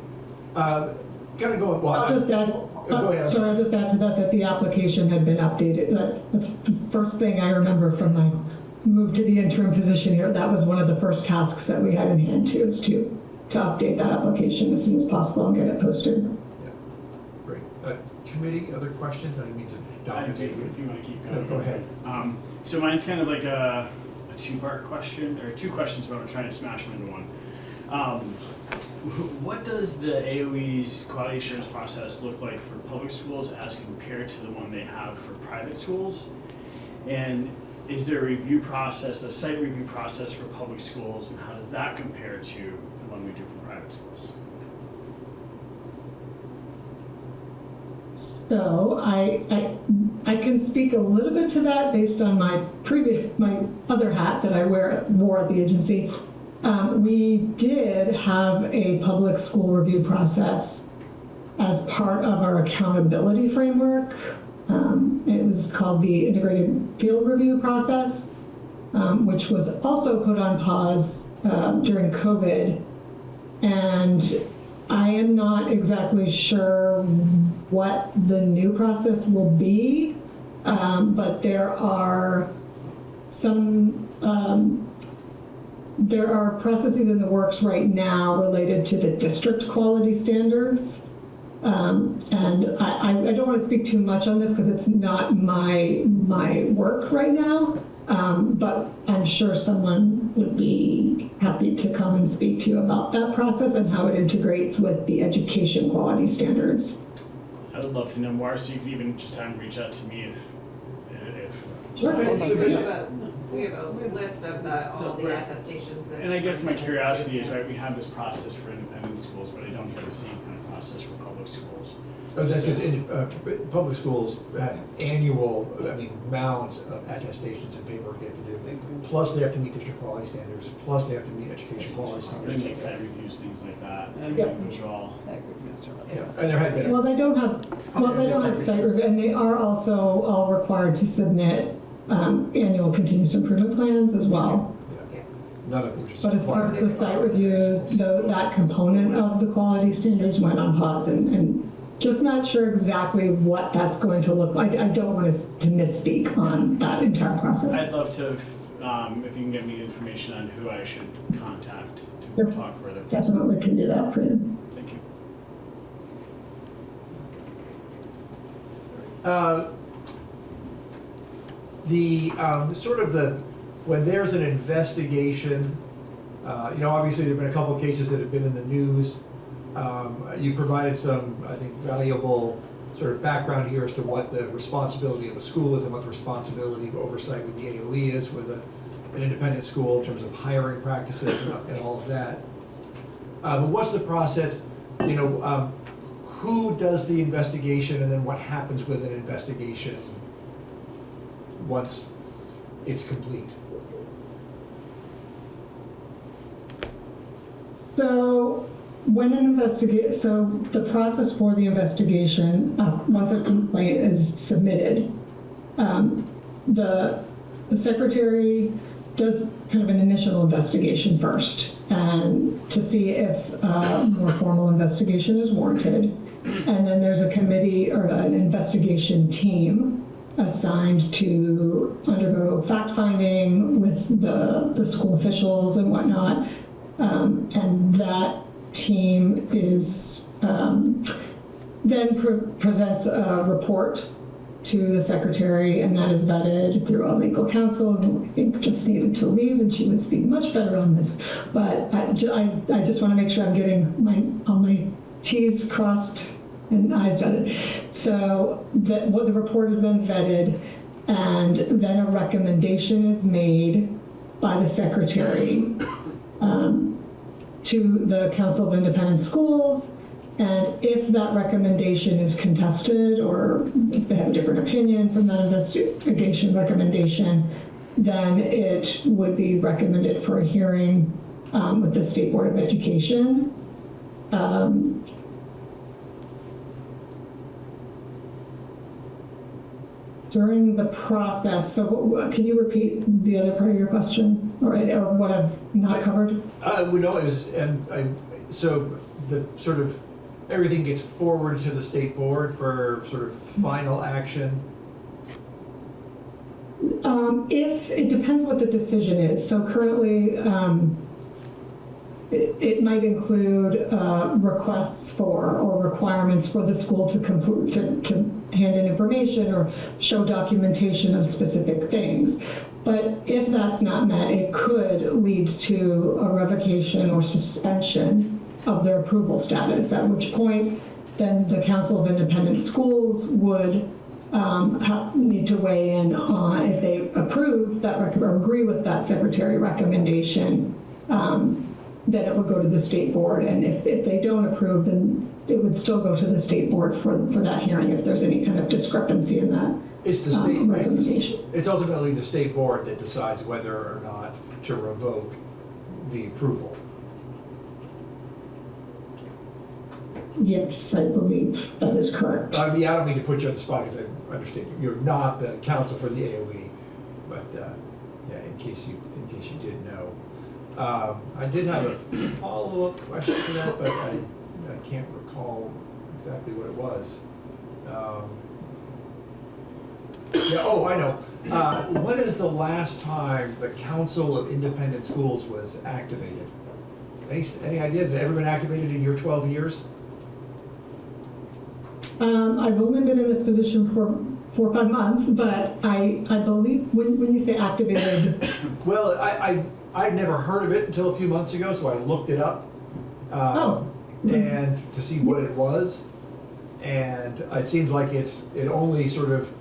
Gonna go, well, I'll just add, go ahead. sorry, I'll just add to that the application had been updated. That's the first thing I remember from my move to the interim position here. That was one of the first tasks that we had in hand too, is to update that application as soon as possible and get it posted. Yeah, great. Committee, other questions? I didn't mean to dominate you. If you want to keep going. Go ahead. So mine's kind of like a two-part question, or two questions, but I'm trying to smash them into one. What does the AOE's quality assurance process look like for public schools as compared to the one they have for private schools? And is there a review process, a site review process for public schools, and how does that compare to the one we do for private schools? So I can speak a little bit to that based on my other hat that I wore at the agency. We did have a public school review process as part of our accountability framework. It was called the Integrated Field Review Process, which was also put on pause during COVID. And I am not exactly sure what the new process will be, but there are processes in the works right now related to the district quality standards. And I don't want to speak too much on this because it's not my work right now, but I'm sure someone would be happy to come and speak to you about that process and how it integrates with the education quality standards. I would love to know more, so you could even just have them reach out to me if Sure. We have a list of all the attestations that. And I guess my superintendents curiosity do. is, right, we have this process for independent schools, but I don't hear the same kind of process for public schools. Oh, that's just, public schools have annual, mounds of attestations and paperwork they have to do. Plus they have to meet district quality standards, plus they have to meet education quality They standards. make site reviews, things like that. Yep. Those are all. Yeah, and there had been. Well, they don't have site review, and they are also all required to submit annual continuous improvement plans as well. None of which is But as far as required. the site reviews, that component of the quality standards went on pause, and just not sure exactly what that's going to look like. I don't want us to misspeak on that entire process. I'd love to, if you can give me information on who I should contact to Yep. talk further. Definitely can do that for you. Thank you. When there's an investigation, obviously there've been a couple of cases that have been in the news. You provided some, I think, valuable sort of background here as to what the responsibility of a school is and what the responsibility of oversight with the AOE is with an independent school in terms of hiring practices and all of that. But what's the process? Who does the investigation, and then what happens with an investigation once it's complete? So when the process for the investigation, once a complaint is submitted, the secretary does kind of an initial investigation first, and to see if a more formal investigation is warranted. And then there's a committee or an investigation team assigned to undergo fact-finding with the school officials and whatnot. And that team is then presents a report to the secretary, and that is vetted through a legal counsel who I think just needed to leave, and she would speak much better on this. But I just want to make sure I'm getting all my T's crossed and I's dotted. So the report is then vetted, and then a recommendation is made by the secretary to the Council of Independent Schools. And if that recommendation is contested, or if they have a different opinion from that investigation recommendation, then it would be recommended for a hearing with the State Board of Education. During the process, so can you repeat the other part of your question, or what I've not covered? No, it was, so the sort of, everything gets forwarded to the state board for sort of final action. If it depends what the decision is. So currently, it might include requests for or requirements for the school to hand in information or show documentation of specific things. But if that's not met, it could lead to a revocation or suspension of their approval status, at which point then the Council of Independent Schools would need to weigh in on if they approve that or agree with that secretary recommendation, then it would go to the state board. And if they don't approve, then it would still go to the state board for that hearing if there's any kind of discrepancy in that It's the state, recommendation. it's ultimately the state board that decides whether or not to revoke the approval. Yes, I believe that is correct. I don't mean to put you on the spot because I understand you're not the counsel for the AOE, but yeah, in case you did know. I did have a follow-up question to that, but I can't recall exactly what it was. I know. When is the last time the Council of Independent Schools was activated? Any ideas? Has it ever been activated in your 12 years? I've only been in this position for 4 or 5 months, but I believe when you say activated. Well, I'd never heard of it until a few months ago, so I looked it up and to see what it was, and it seems like it only sort of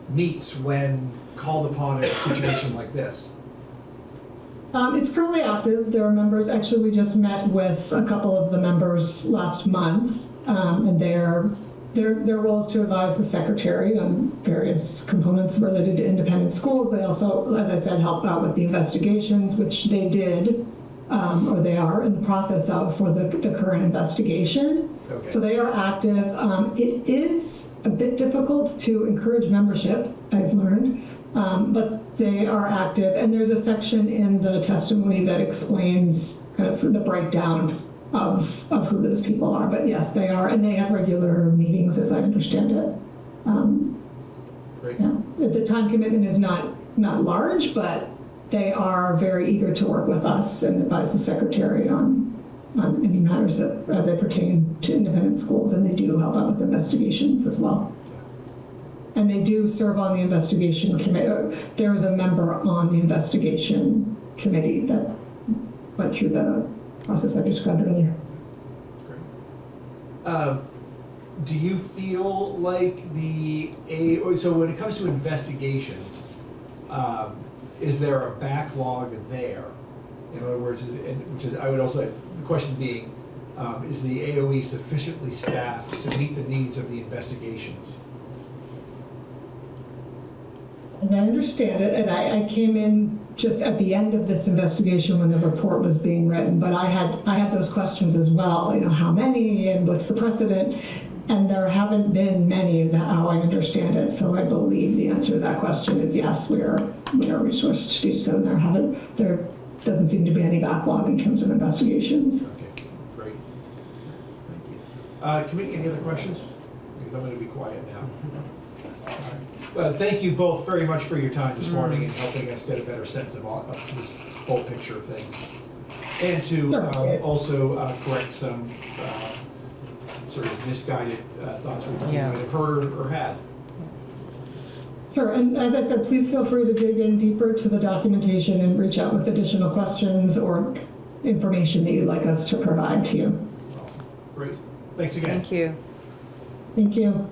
meets when called upon in a situation like this? It's currently active. There are members, actually, we just met with a couple of the members last month, and their role is to advise the secretary on various components related to independent schools. They also, as I said, help out with the investigations, which they did, or they are in the process of for the current investigation. Okay. So they are active. It is a bit difficult to encourage membership, I've learned, but they are active. And there's a section in the testimony that explains kind of the breakdown of who those people are. But yes, they are, and they have regular meetings, as I understand it. Great. Yeah. The time commitment is not large, but they are very eager to work with us and advise the secretary on any matters that, as they pertain to independent schools, and they do help out with investigations as well. And they do serve on the investigation committee. There is a member on the investigation committee that went through the process I described earlier. Do you feel like so when it comes to investigations, is there a backlog there? In other words, which is, I would also, the question being, is the AOE sufficiently staffed to meet the needs of the investigations? As I understand it, and I came in just at the end of this investigation when the report was being written, but I had those questions as well, how many and what's the precedent? And there haven't been many, is how I understand it. So I believe the answer to that question is yes, we are resourced to do so. And there doesn't seem to be any backlog in terms of investigations. Okay, great. Thank you. Committee, any other questions? Because I'm going to be quiet now. Thank you both very much for your time this morning and helping us get a better sense of this whole picture of things. And to also correct some sort of misguided thoughts we might have heard or had. Sure, and as I said, please feel free to dig in deeper to the documentation and reach out with additional questions or information that you'd like us to provide to you. Awesome. Great. Thanks again. Thank you. Thank you.